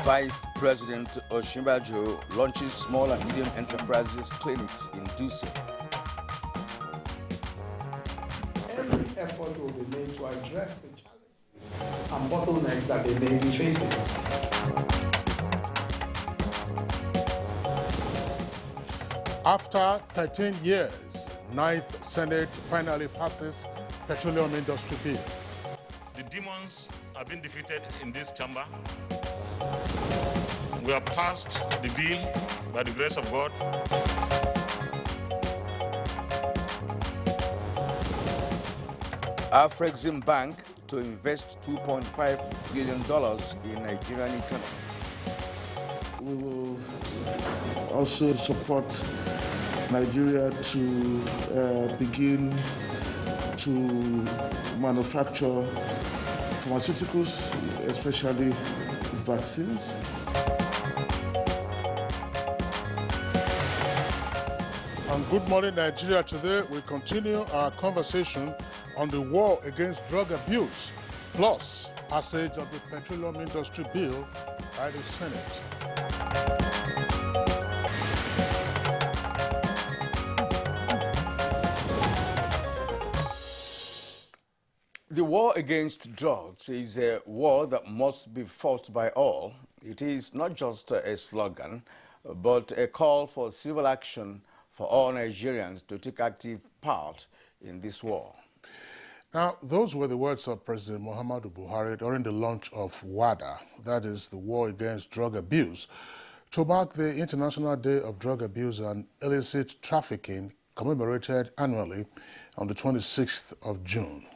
Vice President Osinbajo launches small and medium enterprises clinics in Dutse. Every effort will be made to address the challenges and bottlenecks that they may be facing. After 13 years, 9th Senate finally passes Petroleum Industry Bill. The demons have been defeated in this chamber. We have passed the bill by the grace of God. Afrexim Bank to invest $2.5 billion in Nigerian economy. We will also support Nigeria to begin to manufacture pharmaceuticals, especially vaccines. On Good Morning Nigeria today, we continue our conversation on the war against drug abuse, plus passage of the Petroleum Industry Bill by the Senate. The war against drugs is a war that must be fought by all. It is not just a slogan, but a call for civil action for all Nigerians to take active part in this war. Now, those were the words of President Muhammadu Buhari during the launch of WADA, that is the War Against Drug Abuse, to mark the International Day of Drug Abuse and Illicit Trafficking, commemorated annually on the 26th of June.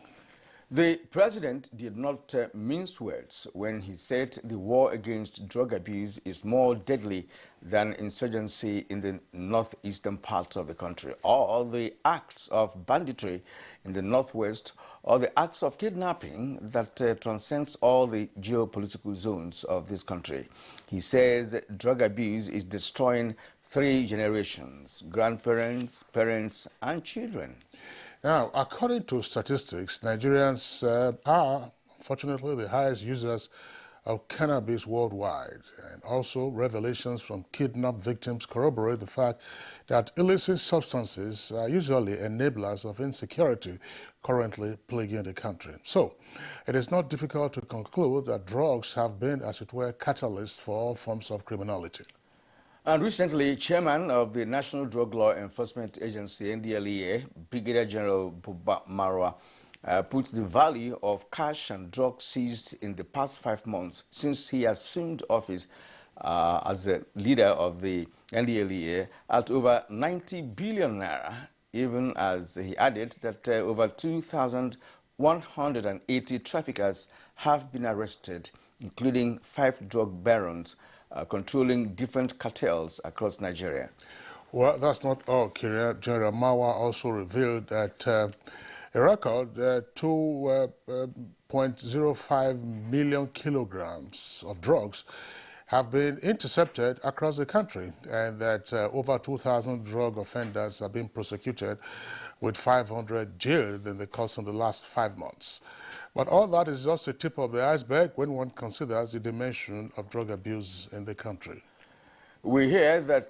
The president did not mince words when he said the war against drug abuse is more deadly than insurgency in the northeastern part of the country, or the acts of banditry in the northwest, or the acts of kidnapping that transcends all the geopolitical zones of this country. He says drug abuse is destroying 3 generations: grandparents, parents, and children. Now, according to statistics, Nigerians are, unfortunately, the highest users of cannabis worldwide. And also, revelations from kidnapped victims corroborate the fact that illicit substances are usually enablers of insecurity currently plaguing the country. So, it is not difficult to conclude that drugs have been, as it were, catalysts for all forms of criminality. And recently, Chairman of the National Drug Law Enforcement Agency, NDLEA, Brigadier General Buba Marwa, puts the value of cash and drugs seized in the past 5 months since he assumed office as the leader of the NDLEA at over 90 billion naira, even as he added that over 2,180 traffickers have been arrested, including 5 drug barons, controlling different cartels across Nigeria. Well, that's not all, Kyria. General Marwa also revealed that a record 2.05 million kilograms of drugs have been intercepted across the country, and that over 2,000 drug offenders have been prosecuted, with 500 jailed in the course of the last 5 months. But all that is just the tip of the iceberg when one considers the dimension of drug abuse in the country. We hear that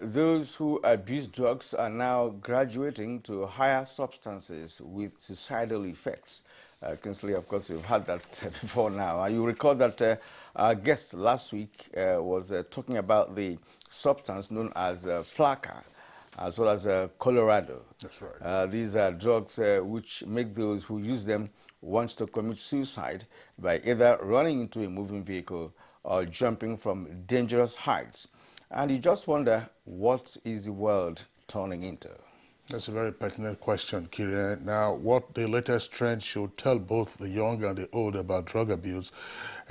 those who abuse drugs are now graduating to higher substances with suicidal effects. Kinsley, of course, you've heard that before now. You recall that our guest last week was talking about the substance known as Flakka, as well as Colorado. That's right. These are drugs which make those who use them want to commit suicide by either running into a moving vehicle or jumping from dangerous heights. And you just wonder, what is the world turning into? That's a very pertinent question, Kyria. Now, what the latest trend should tell both the young and the old about drug abuse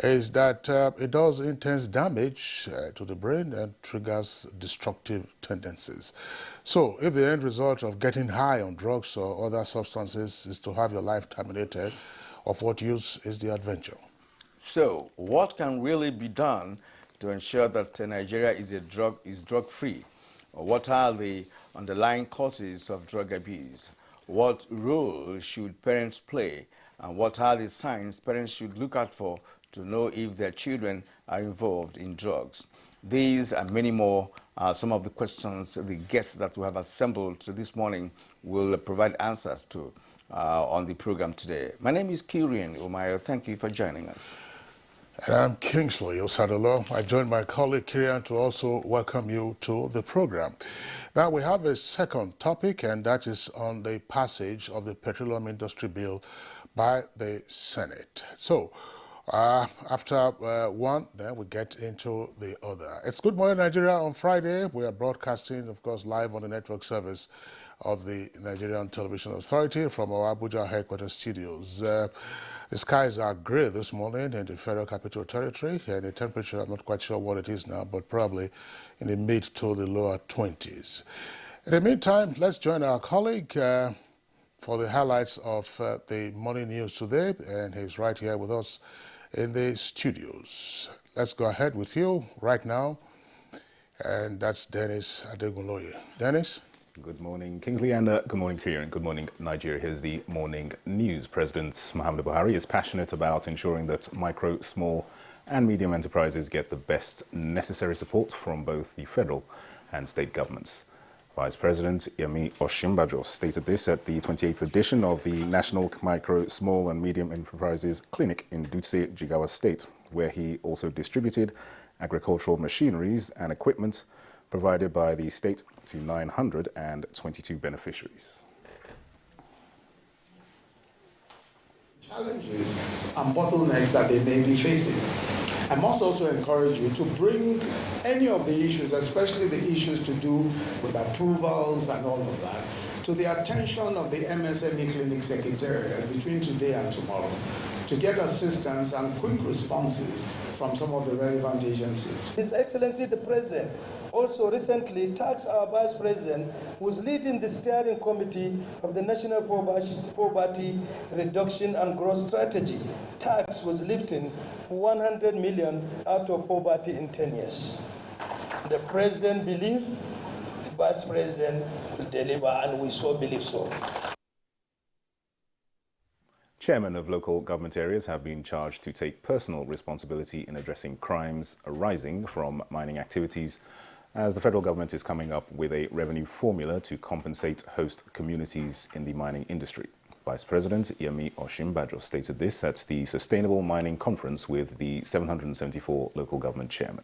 is that it does intense damage to the brain and triggers destructive tendencies. So, if the end result of getting high on drugs or other substances is to have your life terminated, of what use is the adventure? So, what can really be done to ensure that Nigeria is drug-free? What are the underlying causes of drug abuse? What role should parents play? And what are the signs parents should look out for to know if their children are involved in drugs. These and many more are some of the questions the guests that we have assembled this morning will provide answers to on the program today. My name is Kirian Umayo. Thank you for joining us. And I'm Kingsley Osadolo. I join my colleague Kirian to also welcome you to the program. Now we have a second topic, and that is on the passage of the Petroleum Industry Bill by the Senate. So after one, then we get into the other. It's Good Morning Nigeria on Friday. We are broadcasting, of course, live on the network service of the Nigerian Television Authority from our Abuja headquarters studios. The skies are grey this morning in the Federal Capital Territory, and the temperature, I'm not quite sure what it is now, but probably in the mid to the lower 20s. In the meantime, let's join our colleague for the highlights of the morning news today, and he's right here with us in the studios. Let's go ahead with you right now, and that's Dennis Adegunloye. Dennis? Good morning, Kingsley, and good morning, Korea, and good morning, Nigeria. Here's the morning news. President Muhammadu Buhari is passionate about ensuring that micro, small, and medium enterprises get the best necessary support from both the federal and state governments. Vice President Yemi Osinbajo stated this at the 28th edition of the National Micro, Small, and Medium Enterprises Clinic in Dutse, Jigawa State, where he also distributed agricultural machineries and equipment provided by the state to 922 beneficiaries. Challenges and bottlenecks that they may be facing. I must also encourage you to bring any of the issues, especially the issues to do with approvals and all of that, to the attention of the MSME Clinic Secretariat between today and tomorrow to get assistance and quick responses from some of the relevant agencies. His Excellency the President also recently tasked our Vice President, who's leading the steering committee of the National Poverty Reduction and Growth Strategy. Tax was lifting 100 million out of poverty in 10 years. The President believed, the Vice President will deliver, and we so believe so. Chairmen of local government areas have been charged to take personal responsibility in addressing crimes arising from mining activities, as the federal government is coming up with a revenue formula to compensate host communities in the mining industry. Vice President Yemi Osinbajo stated this at the Sustainable Mining Conference with the 774 local government chairmen.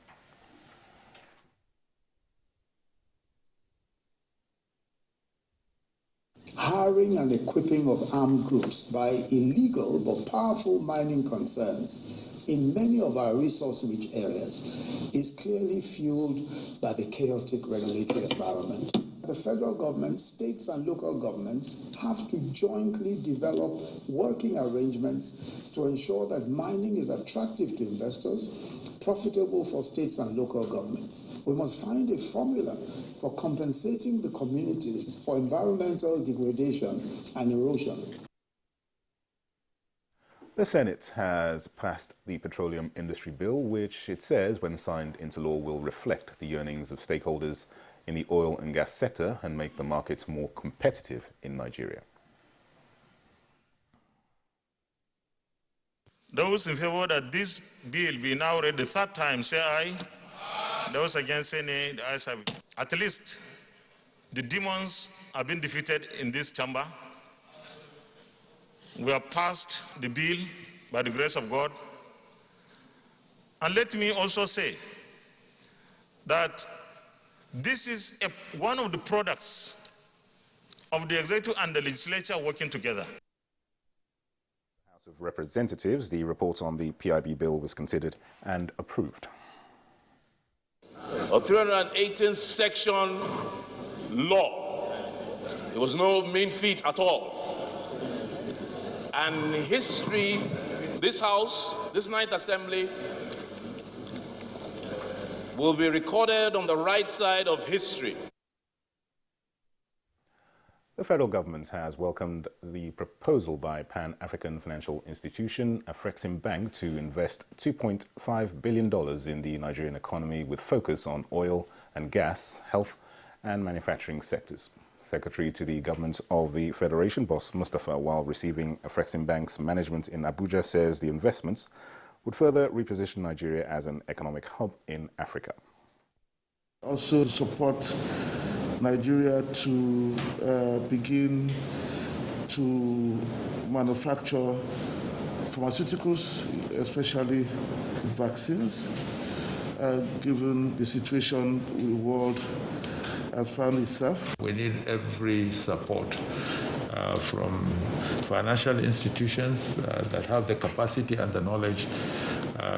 Hiring and equipping of armed groups by illegal but powerful mining concerns in many of our resource-rich areas is clearly fueled by the chaotic regulatory environment. The federal government, states and local governments have to jointly develop working arrangements to ensure that mining is attractive to investors, profitable for states and local governments. We must find a formula for compensating the communities for environmental degradation and erosion. The Senate has passed the Petroleum Industry Bill, which it says, when signed into law, will reflect the earnings of stakeholders in the oil and gas sector and make the market more competitive in Nigeria. Those in favor that this bill be now read the third time, say aye. Those against, say nay. The ayes have it. At least the demons have been defeated in this chamber. We have passed the bill by the grace of God. And let me also say that this is one of the products of the executive and the legislature working together. House of Representatives, the report on the PIB bill was considered and approved. A 318 section law. It was no mean feat at all. And in history, this House, this Ninth Assembly, will be recorded on the right side of history. The federal government has welcomed the proposal by Pan-African Financial Institution, Afreximbank, to invest $2.5 billion in the Nigerian economy with focus on oil and gas, health and manufacturing sectors. Secretary to the Government of the Federation, Boss Mustafa, while receiving Afreximbank's management in Abuja, says the investments would further reposition Nigeria as an economic hub in Africa. Also support Nigeria to begin to manufacture pharmaceuticals, especially vaccines, given the situation the world has found itself. We need every support from financial institutions that have the capacity and the knowledge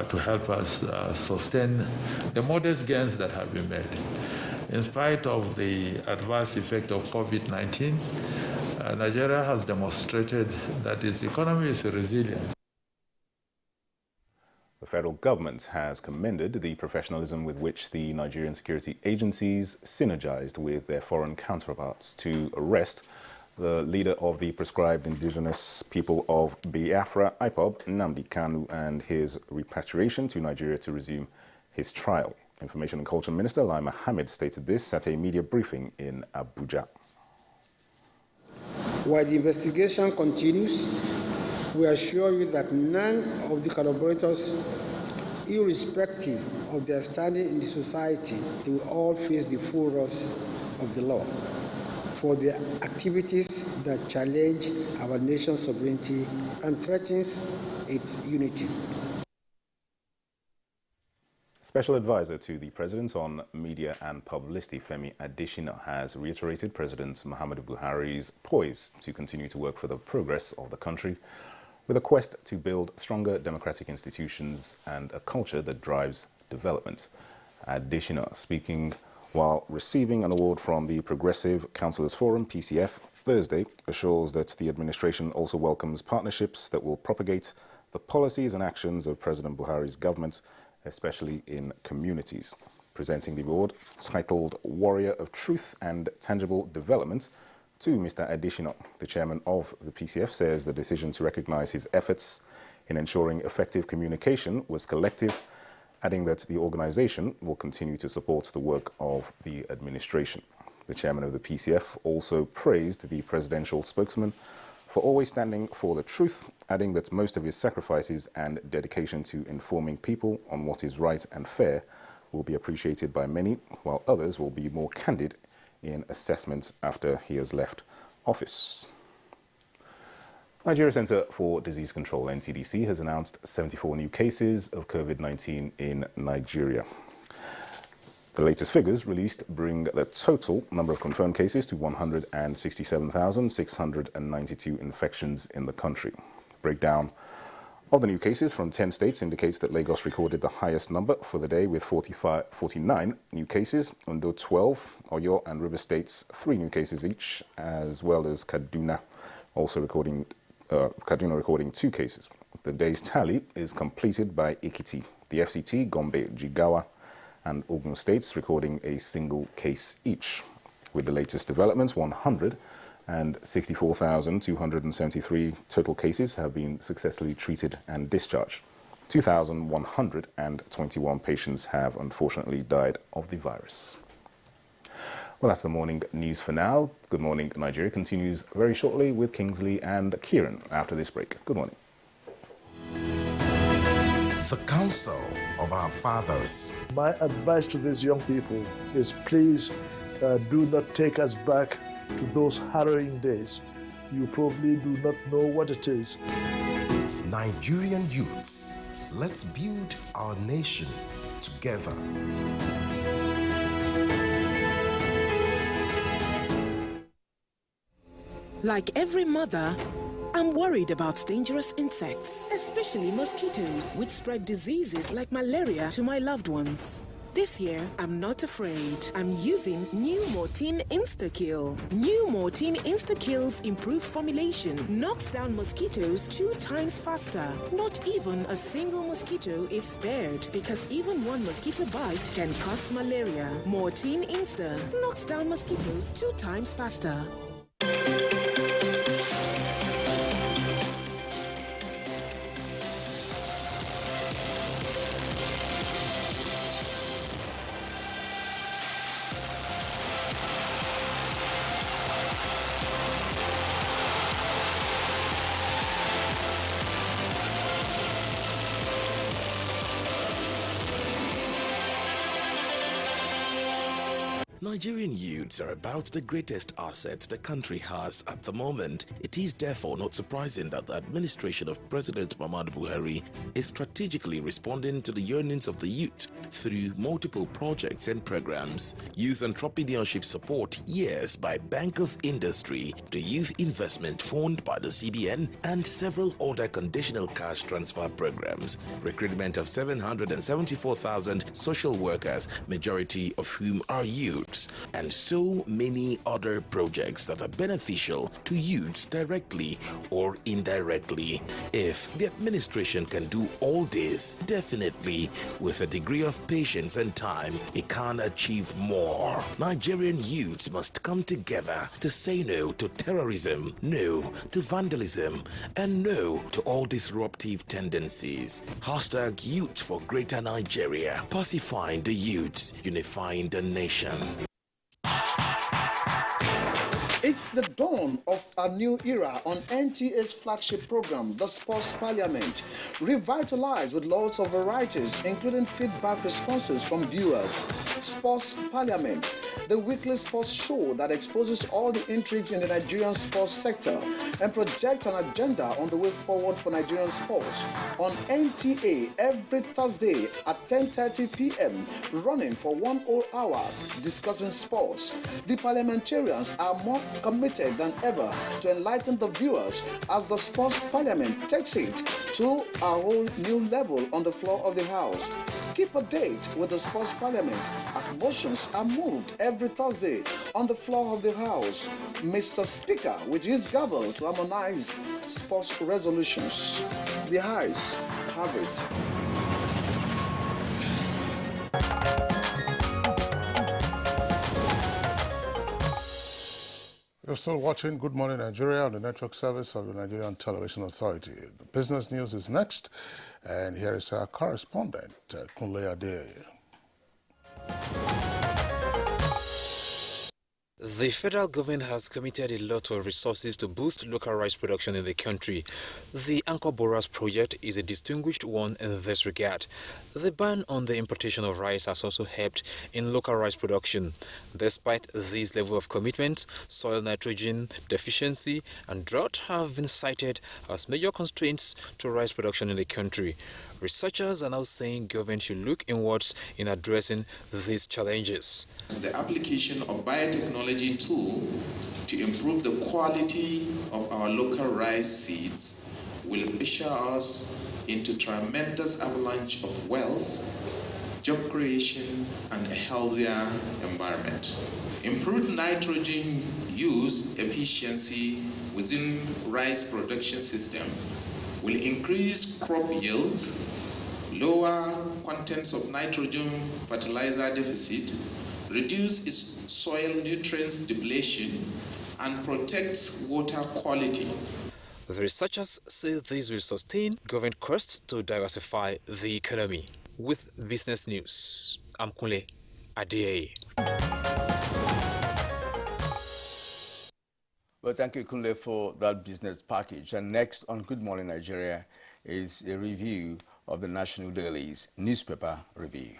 to help us sustain the modest gains that have been made. In spite of the adverse effect of COVID-19, Nigeria has demonstrated that its economy is resilient. The federal government has commended the professionalism with which the Nigerian security agencies synergized with their foreign counterparts to arrest the leader of the proscribed indigenous people of Biafra, IPOB, Nnamdi Kanu, and his repatriation to Nigeria to resume his trial. Information and Culture Minister Lai Mohammed stated this at a media briefing in Abuja. While the investigation continues, we assure you that none of the collaborators, irrespective of their standing in the society, they will all face the full wrath of the law for their activities that challenge our nation's sovereignty and threatens its unity. Special Advisor to the President on Media and Publicity, Femi Adesina, has reiterated President Muhammadu Buhari's poise to continue to work for the progress of the country with a quest to build stronger democratic institutions and a culture that drives development. Adesina, speaking while receiving an award from the Progressive Councillors Forum, PCF, Thursday, assures that the administration also welcomes partnerships that will propagate the policies and actions of President Buhari's government, especially in communities. Presenting the award, titled Warrior of Truth and Tangible Development, to Mr. Adesina, the chairman of the PCF, says the decision to recognize his efforts in ensuring effective communication was collective, adding that the organization will continue to support the work of the administration. The chairman of the PCF also praised the presidential spokesman for always standing for the truth, adding that most of his sacrifices and dedication to informing people on what is right and fair will be appreciated by many, while others will be more candid in assessments after he has left office. Nigeria Center for Disease Control, NCDC, has announced 74 new cases of COVID-19 in Nigeria. The latest figures released bring the total number of confirmed cases to 167,692 infections in the country. Breakdown of the new cases from 10 states indicates that Lagos recorded the highest number for the day with 49 new cases, Ondo 12, Oyo and River States 3 new cases each, as well as Kaduna recording 2 cases. The day's tally is completed by Ekiti, the FCT, Gombe, Jigawa and Ogun states recording a single case each. With the latest developments, 164,273 total cases have been successfully treated and discharged. 2,121 patients have unfortunately died of the virus. Well, that's the morning news for now. Good Morning Nigeria continues very shortly with Kingsley and Kieran after this break. Good morning. The counsel of our fathers. My advice to these young people is please do not take us back to those harrowing days. You probably do not know what it is. Nigerian youths, let's build our nation together. Like every mother, I'm worried about dangerous insects, especially mosquitoes, which spread diseases like malaria to my loved ones. This year, I'm not afraid. I'm using New Mortein Insta-Kill. New Mortein Insta-Kill's improved formulation knocks down mosquitoes 2 times faster. Not even a single mosquito is spared because even one mosquito bite can cause malaria. Mortein Insta knocks down mosquitoes 2 times faster. Nigerian youths are about the greatest asset the country has at the moment. It is therefore not surprising that the administration of President Muhammadu Buhari is strategically responding to the yearnings of the youth through multiple projects and programs. Youth entrepreneurship support years by Bank of Industry, the Youth Investment Fund by the CBN, and several other conditional cash transfer programs. Recruitment of 774,000 social workers, majority of whom are youths, and so many other projects that are beneficial to youths directly or indirectly. If the administration can do all this, definitely with a degree of patience and time, it can achieve more. Nigerian youths must come together to say no to terrorism, no to vandalism, and no to all disruptive tendencies. Hashtag Youth for Greater Nigeria. Pacifying the youths, unifying the nation. It's the dawn of a new era on NTA's flagship program, The Sports Parliament, revitalized with lots of varieties, including feedback responses from viewers. Sports Parliament, the weekly sports show that exposes all the intrigues in the Nigerian sports sector and projects an agenda on the way forward for Nigerian sports. On NTA every Thursday at 10:30 p.m., running for 1 whole hour, discussing sports. The parliamentarians are more committed than ever to enlighten the viewers as the Sports Parliament takes it to a whole new level on the floor of the House. Keep a date with the Sports Parliament as motions are moved every Thursday on the floor of the House. Mr. Speaker, with his gavel to harmonize sports resolutions. The House have it. You're still watching Good Morning Nigeria on the network service of the Nigerian Television Authority. The business news is next, and here is our correspondent, Kunle Adeye. The federal government has committed a lot of resources to boost local rice production in the country. The Anchor Borers project is a distinguished one in this regard. The ban on the importation of rice has also helped in local rice production. Despite this level of commitment, soil nitrogen deficiency and drought have been cited as major constraints to rice production in the country. Researchers are now saying government should look inwards in addressing these challenges. The application of biotechnology tool to improve the quality of our local rice seeds will usher us into tremendous avalanche of wealth, job creation, and a healthier environment. Improved nitrogen use efficiency within rice production system will increase crop yields, lower contents of nitrogen fertilizer deficit, reduce its soil nutrients depletion, and protect water quality. The researchers say this will sustain government costs to diversify the economy. With business news, I'm Kunle Adeye. Well, thank you, Kunle, for that business package. And next on Good Morning Nigeria is a review of the National Daily's newspaper review.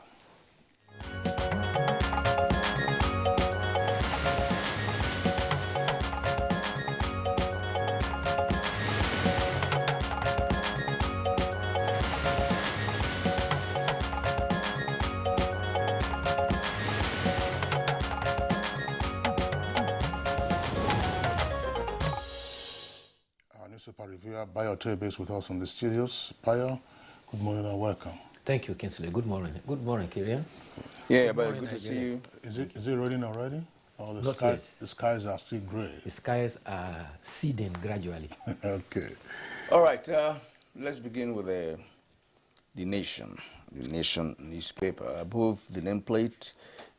Newspaper reviewer Bayo Tebe is with us in the studios. Bayo, good morning and welcome. Thank you, Kinsley. Good morning. Good morning, Kirian. Yeah, but good to see you. Is it raining already? Or the skies are still grey? The skies are seeding gradually. Okay. All right, let's begin with the Nation. The Nation newspaper. Above the nameplate,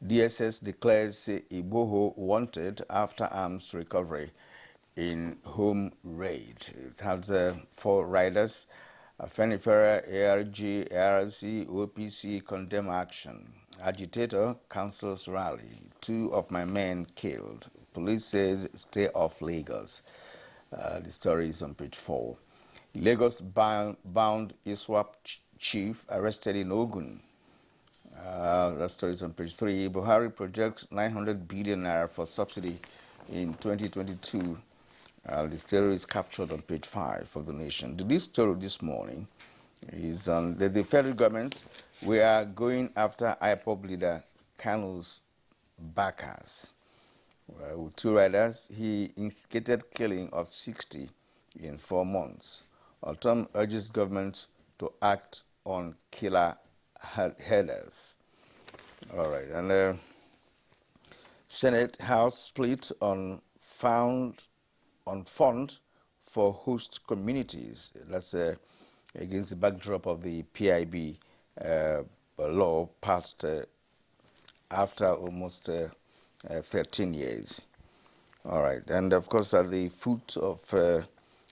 DSS declares Iboho wanted after arms recovery in home raid. It has 4 riders. Afenifera, ARG, ARC, OPC condemn action. Agitator cancels rally. 2 of my men killed. Police says stay off Lagos. The story is on page 4. Lagos bound ISWAP chief arrested in Ogun. That story is on page 3. Buhari projects 900 billion naira for subsidy in 2022. The story is captured on page 5 of The Nation. The story this morning is on the federal government. We are going after IPOB leader Kanu's backers. With 2 riders, he instigated killing of 60 in 4 months. Otom urges government to act on killer headers. All right, and Senate House split on fund for host communities. That's against the backdrop of the PIB law passed after almost 13 years. All right, and of course, at the foot of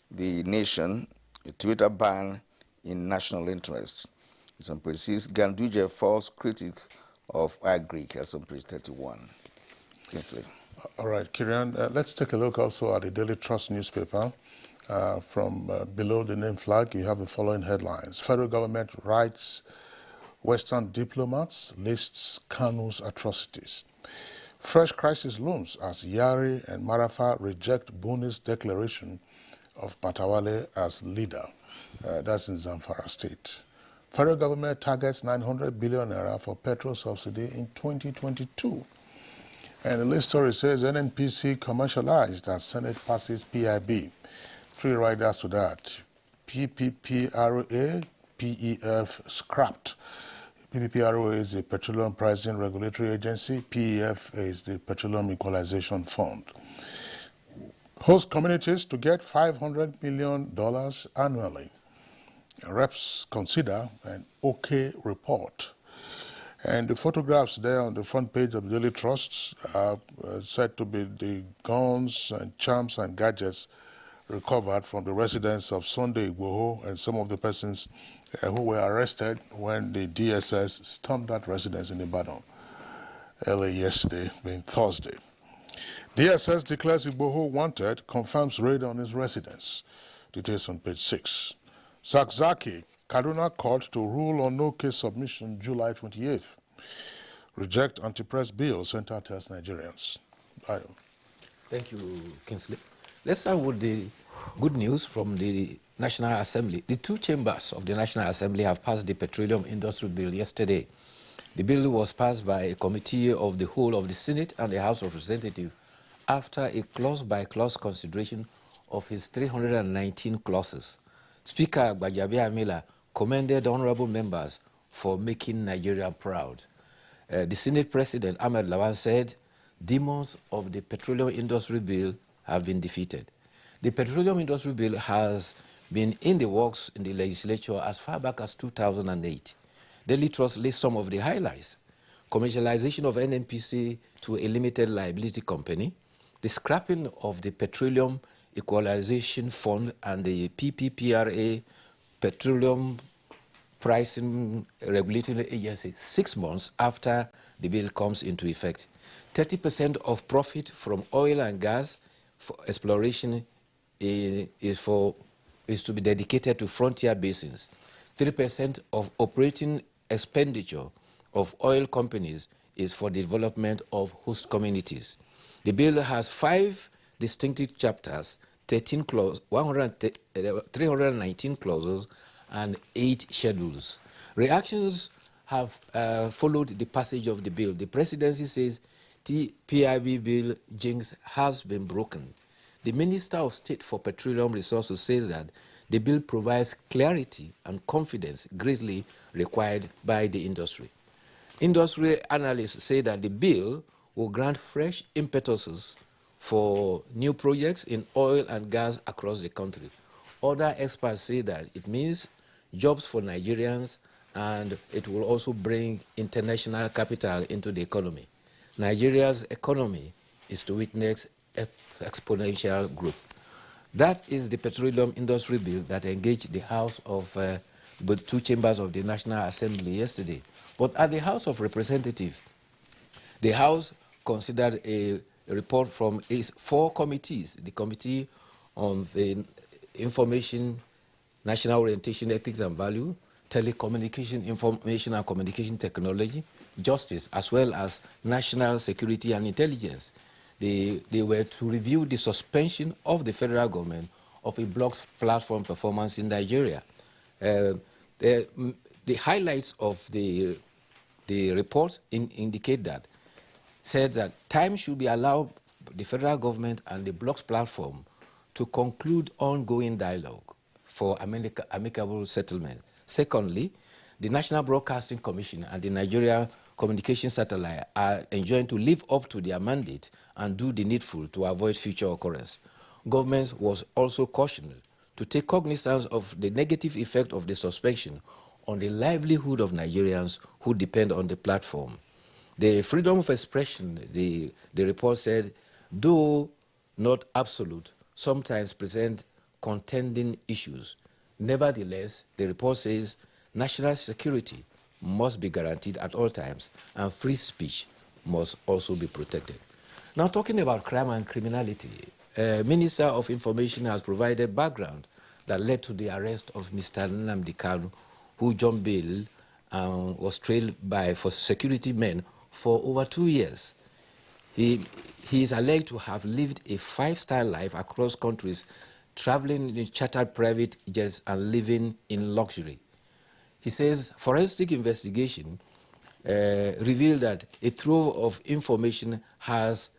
the nation, a Twitter ban in national interest. Some precise Ganduje false critic of Agri, as on page 31. Kingsley. All right, Kirian, let's take a look also at the Daily Trust newspaper. From below the name flag, you have the following headlines. Federal government writes Western diplomats, lists Kanu's atrocities. Fresh crisis looms as Yari and Marafa reject Buni's declaration of Matawale as leader. That's in Zamfara State. Federal government targets 900 billion naira for petrol subsidy in 2022. And the list story says NNPC commercialized as Senate passes PIB. 3 riders to that. PPPRA, PEF scrapped. PPPRA is the Petroleum Pricing Regulatory Agency. PEF is the Petroleum Equalization Fund. Host communities to get $500 million annually. Reps consider an OK report. And the photographs there on the front page of the Daily Trust are said to be the guns and charms and gadgets recovered from the residence of Sunday Igboho and some of the persons who were arrested when the DSS stormed that residence in Ibadan early yesterday, being Thursday. DSS declares Igboho wanted, confirms raid on his residence. Details on page 6. Zakzaki, Kaduna Court to rule on no case submission July 28th. Reject anti-press bill, Center tells Nigerians. Thank you, Kingsley. Let's start with the good news from the National Assembly. The 2 chambers of the National Assembly have passed the Petroleum Industry Bill yesterday. The bill was passed by a committee of the whole of the Senate and the House of Representatives after a clause-by-clause consideration of his 319 clauses. Speaker Gbajabiamila Amila commended honorable members for making Nigeria proud. The Senate President Ahmed Lawan said, demons of the Petroleum Industry Bill have been defeated. The Petroleum Industry Bill has been in the works in the legislature as far back as 2008. Daily Trust lists some of the highlights. Commercialization of NNPC to a limited liability company, the scrapping of the Petroleum Equalization Fund and the PPPRA, Petroleum Pricing Regulatory Agency, 6 months after the bill comes into effect. 30% of profit from oil and gas for exploration is to be dedicated to frontier basins. 3% of operating expenditure of oil companies is for the development of host communities. The bill has 5 distinctive chapters, 319 clauses, and 8 schedules. Reactions have followed the passage of the bill. The presidency says the PIB bill jinx has been broken. The Minister of State for Petroleum Resources says that the bill provides clarity and confidence greatly required by the industry. Industry analysts say that the bill will grant fresh impetuses for new projects in oil and gas across the country. Other experts say that it means jobs for Nigerians and it will also bring international capital into the economy. Nigeria's economy is to witness exponential growth. That is the Petroleum Industry Bill that engaged the House of the 2 chambers of the National Assembly yesterday. But at the House of Representatives, the House considered a report from 4 committees: the Committee on the Information, National Orientation, Ethics and Value, Telecommunication, Information and Communication Technology, justice, as well as national security and intelligence. They were to review the suspension of the federal government of a blogs platform performance in Nigeria. The highlights of the report indicate that, said that time should be allowed the federal government and the blogs platform to conclude ongoing dialogue for amicable settlement. Secondly, the National Broadcasting Commission and the Nigerian Communication Satellite are enjoined to live up to their mandate and do the needful to avoid future occurrence. Government was also cautioned to take cognizance of the negative effect of the suspension on the livelihood of Nigerians who depend on the platform. The freedom of expression, the report said, though not absolute, sometimes present contending issues. Nevertheless, the report says national security must be guaranteed at all times and free speech must also be protected. Now, talking about crime and criminality, Minister of Information has provided background that led to the arrest of Mr. Nnamdi Kanu, who jumped bail and was trailed by security men for over 2 years. He is alleged to have lived a five-star life across countries, traveling in chartered private jets and living in luxury. He says forensic investigation revealed that a trove of information has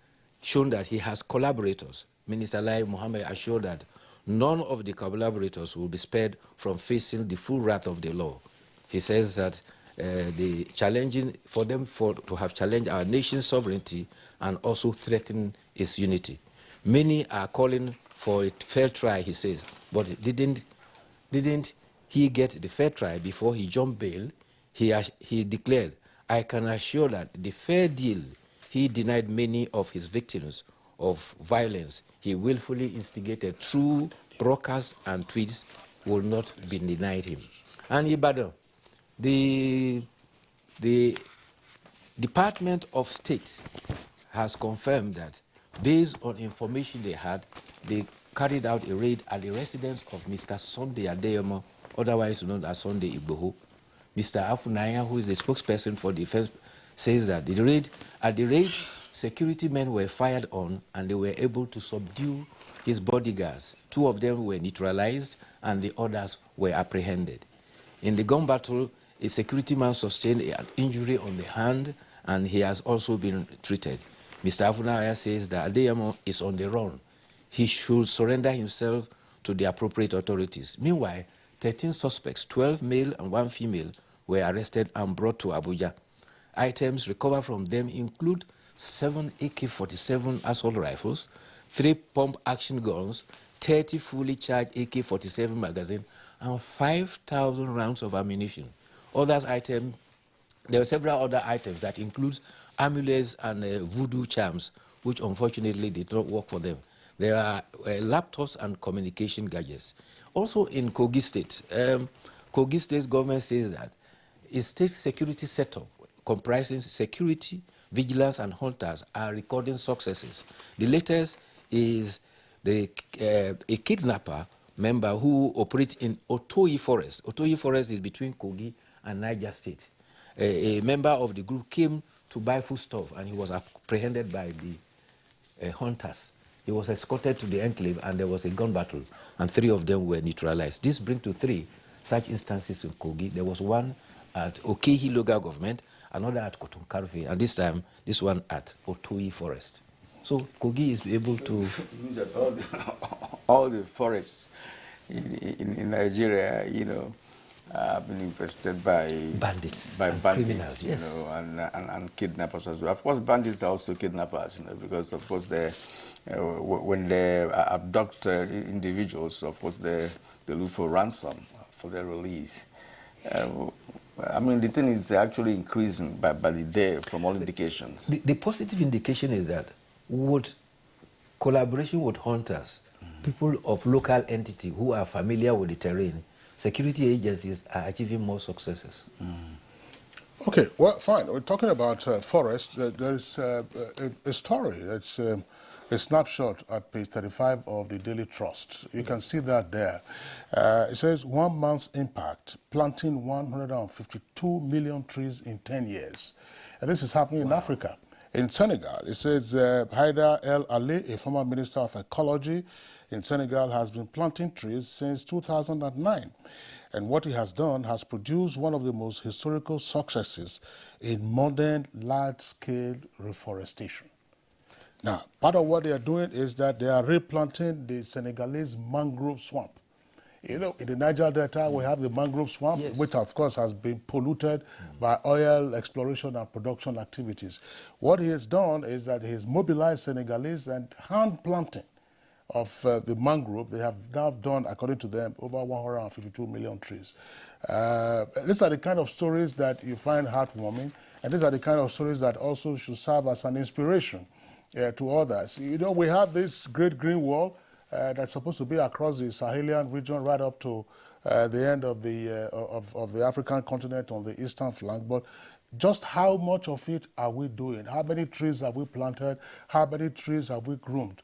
shown that he has collaborators. Minister Lai Mohammed assured that none of the collaborators will be spared from facing the full wrath of the law. He says that the challenging for them to have challenged our nation's sovereignty and also threatened its unity. Many are calling for a fair trial, he says, but didn't he get the fair trial before he jumped bail? He declared, "I can assure that the fair deal he denied many of his victims of violence he willfully instigated through broadcasts and tweets will not be denied him." And Ibadan, the Department of State has confirmed that based on information they had, they carried out a raid at the residence of Mr. Sunday Adeyemo, otherwise known as Sunday Igboho. Mr. Afunaya, who is the spokesperson for defense, says that at the raid, security men were fired on and they were able to subdue his bodyguards. 2 of them were neutralized and the others were apprehended. In the gun battle, a security man sustained an injury on the hand and he has also been treated. Mr. Afunaya says that Adeyemo is on the run. He should surrender himself to the appropriate authorities. Meanwhile, 13 suspects, 12 male and 1 female, were arrested and brought to Abuja. Items recovered from them include 7 AK-47 assault rifles, 3 pump-action guns, 30 fully charged AK-47 magazines, and 5,000 rounds of ammunition. There were several other items that include amulets and voodoo charms, which unfortunately did not work for them. There are laptops and communication gadgets. Also in Kogi State, Kogi State government says that a state security setup comprising security, vigilance, and hunters are recording successes. The latest is a kidnapper member who operates in Otoyi Forest. Otoyi Forest is between Kogi and Niger State. A member of the group came to buy foodstuff and he was apprehended by the hunters. He was escorted to the enclave and there was a gun battle and 3 of them were neutralized. This brings to 3 such instances in Kogi. There was one at Okehi local government, another at Kotunkarve, and this time, this one at Otoyi Forest. So Kogi is able to... all the forests in Nigeria, have been infested by bandits, criminals, yes. And kidnappers as well. Of course, bandits are also kidnappers, because of course when they abduct individuals, of course they look for ransom for their release. The thing is actually increasing by the day from all indications. The positive indication is that with collaboration with hunters, people of local entity who are familiar with the terrain, security agencies are achieving more successes. Okay, well, fine. We're talking about forest. There's a story. It's a snapshot at page 35 of the Daily Trust. You can see that there. It says 1 month's impact, planting 152 million trees in 10 years. And this is happening in Africa. In Senegal, it says Haida El Ali, a former minister of ecology in Senegal, has been planting trees since 2009. And what he has done has produced one of the most historical successes in modern large-scale reforestation. Now, part of what they are doing is that they are replanting the Senegalese mangrove swamp. You know, in the Niger Delta, we have the mangrove swamp, which of course has been polluted by oil exploration and production activities. What he has done is that he has mobilized Senegalese and hand planting of the mangrove. They have now done, according to them, over 152 million trees. These are the kind of stories that you find heartwarming, and these are the kind of stories that also should serve as an inspiration to others. You know, we have this great green wall that's supposed to be across the Sahelian region right up to the end of the African continent on the eastern flank. But just how much of it are we doing? How many trees have we planted? How many trees have we groomed?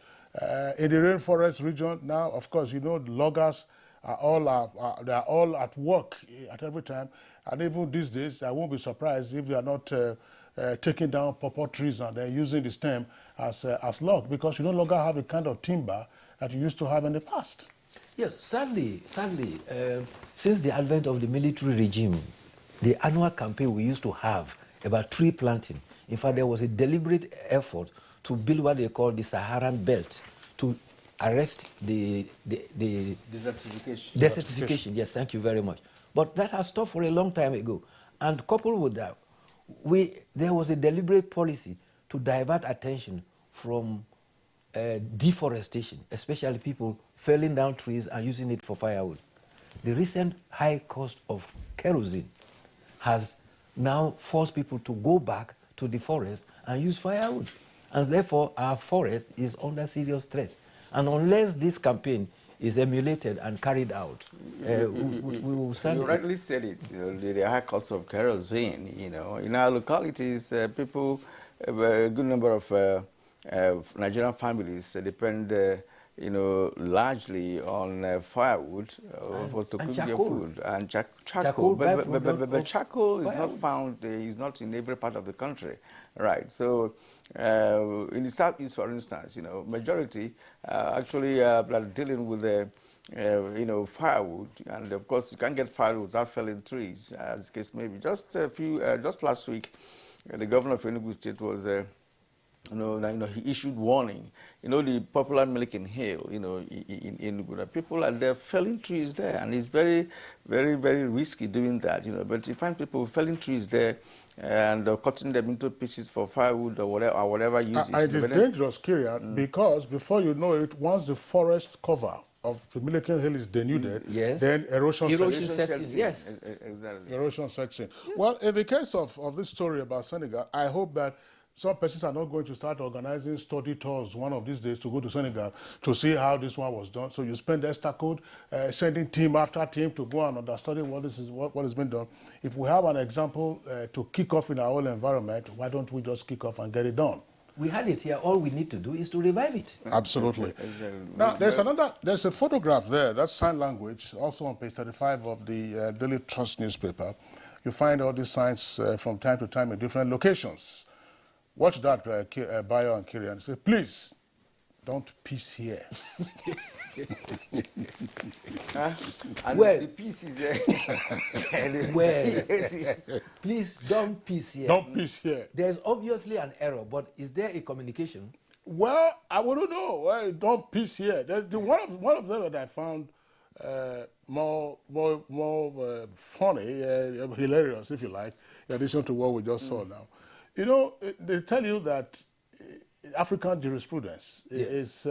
In the rainforest region now, of course, you know, the loggers are all at work at every time. And even these days, I won't be surprised if they are not taking down pawpaw trees and they're using the stem as log, because you no longer have the kind of timber that you used to have in the past. Yes, sadly, since the advent of the military regime, the annual campaign we used to have about tree planting, in fact, there was a deliberate effort to build what they call the Saharan belt to arrest the desertification. Yes, thank you very much. But that has stopped for a long time ago. And coupled with that, there was a deliberate policy to divert attention from deforestation, especially people felling down trees and using it for firewood. The recent high cost of kerosene has now forced people to go back to the forest and use firewood. And therefore, our forest is under serious threat. And unless this campaign is emulated and carried out, we will send... You rightly said it, you know, the high cost of kerosene. You know, in our localities, people, a good number of Nigerian families depend, you know, largely on firewood to cook their food and charcoal. But charcoal is not found; is not in every part of the country, right? So, in the southeast, for instance, you know, majority actually are dealing with you know, firewood, and of course, you can't get firewood without felling trees, as the case may be. Just last week, the governor of Enugu State was. You know, he issued warning. You know, the popular Milliken Hill, you know, in Abuja, people are there felling trees there, and it's very, very, very risky doing that, you know. But you find people felling trees there and cutting them into pieces for firewood or whatever uses. It is dangerous, Kirian, because before you know it, once the forest cover of the Milliken Hill is denuded, then erosion sets in. Yes, exactly. Erosion sets in. Yes. Well, in the case of this story about Senegal, I hope that some persons are not going to start organizing study tours one of these days to go to Senegal to see how this one was done. So you spend extra code sending team after team to go and understudy what has been done. If we have an example to kick off in our own environment, why don't we just kick off and get it done? We had it here. All we need to do is to revive it. Absolutely. Now, there's a photograph there. That's sign language, also on page 35 of the Daily Trust newspaper. You find all these signs from time to time in different locations. Watch that, Bayo and Kirian. Say, please, don't piss here. And well, the piece is please don't piss here. Don't piss here. There's obviously an error, but is there a communication? Well, I wouldn't know. Well, don't piss here. One of them that I found more funny, hilarious, if you like, in addition to what we just saw now. You know, they tell you that African jurisprudence is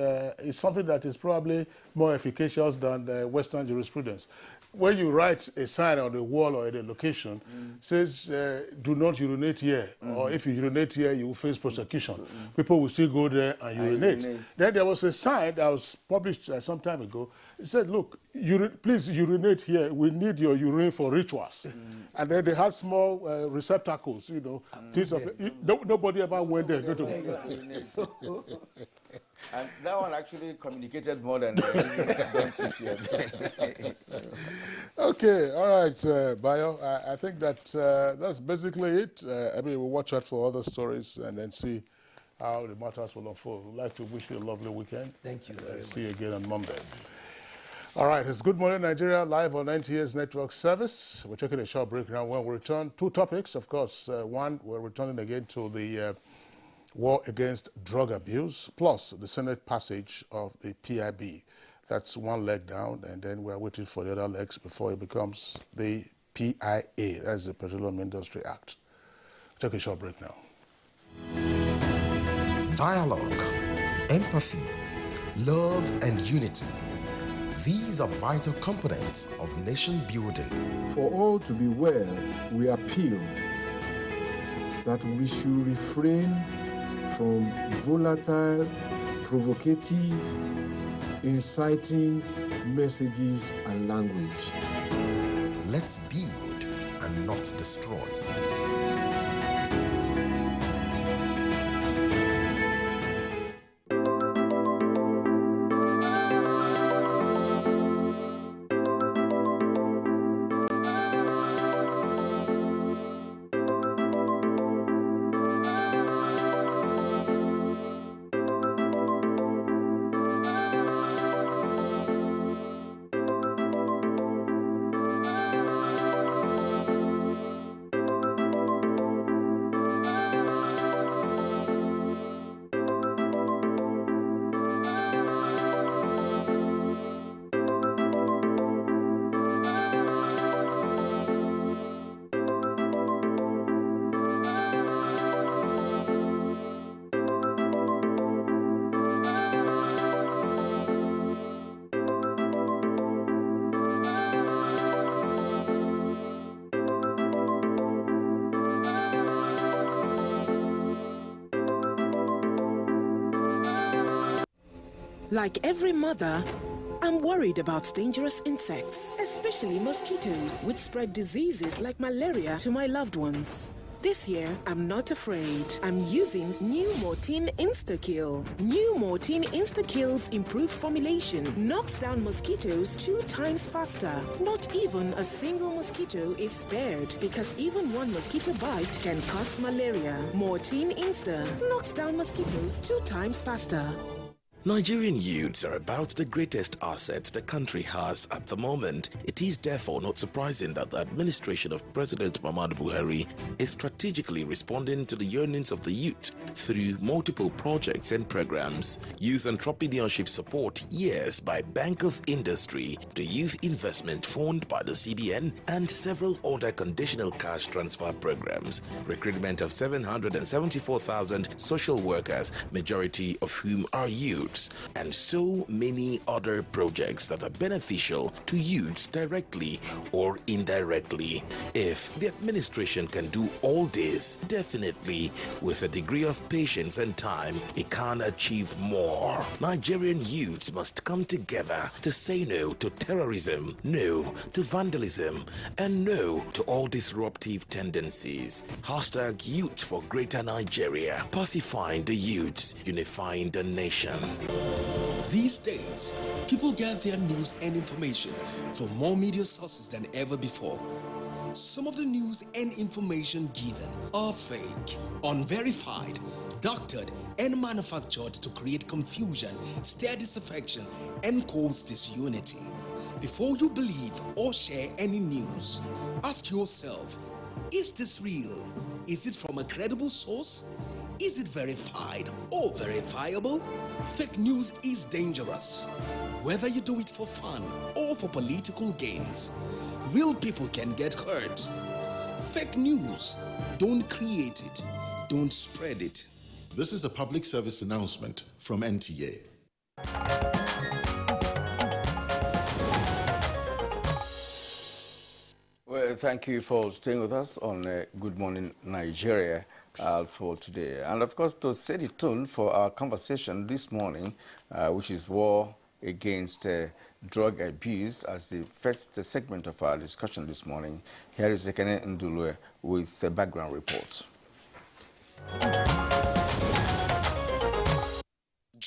something that is probably more efficacious than the Western jurisprudence. When you write a sign on the wall or at a location, says, do not urinate here, or if you urinate here, you will face prosecution. People will still go there and urinate. Then there was a sign that was published some time ago. It said, look, please urinate here. We need your urine for rituals. And then they had small receptacles, you know. Nobody ever went there. And that one actually communicated more than Don PCM. Okay, all right, Bayo. I think that that's basically it. I mean, we'll watch out for other stories and then see how the matters will unfold. We'd like to wish you a lovely weekend. Thank you very much. See you again on Monday. All right, it's Good Morning Nigeria, live on NTA's network service. We're taking a short break now. When we return, two topics, of course. One, we're returning again to the war against drug abuse, plus the Senate passage of the PIB. That's one leg down, and then we're waiting for the other legs before it becomes the PIA, that's the Petroleum Industry Act. Take a short break now. Dialogue, empathy, love, and unity. These are vital components of nation building. For all to be well, we appeal that we should refrain from volatile, provocative, inciting messages and language. Let's build and not destroy. Like every mother, I'm worried about dangerous insects, especially mosquitoes, which spread diseases like malaria to my loved ones. This year, I'm not afraid. I'm using new Mortein Insta-Kill. New Mortein Insta-Kill's improved formulation knocks down mosquitoes 2 times faster. Not even a single mosquito is spared because even one mosquito bite can cause malaria. Mortein Insta knocks down mosquitoes 2 times faster. Nigerian youths are about the greatest asset the country has at the moment. It is therefore not surprising that the administration of President Muhammadu Buhari is strategically responding to the yearnings of the youth through multiple projects and programs. Youth entrepreneurship support, yes, by Bank of Industry, the Youth Investment Fund by the CBN, and several other conditional cash transfer programs. Recruitment of 774,000 social workers, majority of whom are youth, and so many other projects that are beneficial to youths directly or indirectly. If the administration can do all this, definitely with a degree of patience and time, it can achieve more. Nigerian youths must come together to say no to terrorism, no to vandalism, and no to all disruptive tendencies. Hashtag Youth for Greater Nigeria, pacifying the youths, unifying the nation. These days, people get their news and information from more media sources than ever before. Some of the news and information given are fake, unverified, doctored, and manufactured to create confusion, stir disaffection, and cause disunity. Before you believe or share any news, ask yourself, is this real? Is it from a credible source? Is it verified or verifiable? Fake news is dangerous, whether you do it for fun or for political gains. Real people can get hurt. Fake news, don't create it, don't spread it. This is a public service announcement from NTA. Well, thank you for staying with us on Good Morning Nigeria for today. And of course, to set the tone for our conversation this morning, which is war against drug abuse, as the first segment of our discussion this morning, here is Ekene Ndulue with the background report.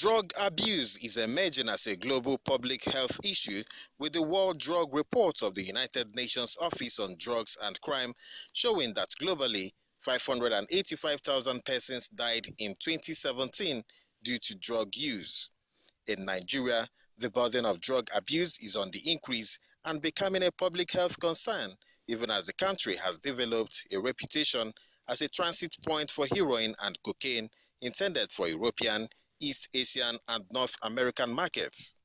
Drug abuse is emerging as a global public health issue, with the World Drug Report of the United Nations Office on Drugs and Crime showing that globally 585,000 persons died in 2017 due to drug use. In Nigeria, the burden of drug abuse is on the increase and becoming a public health concern, even as the country has developed a reputation as a transit point for heroin and cocaine intended for European, East Asian and North American markets.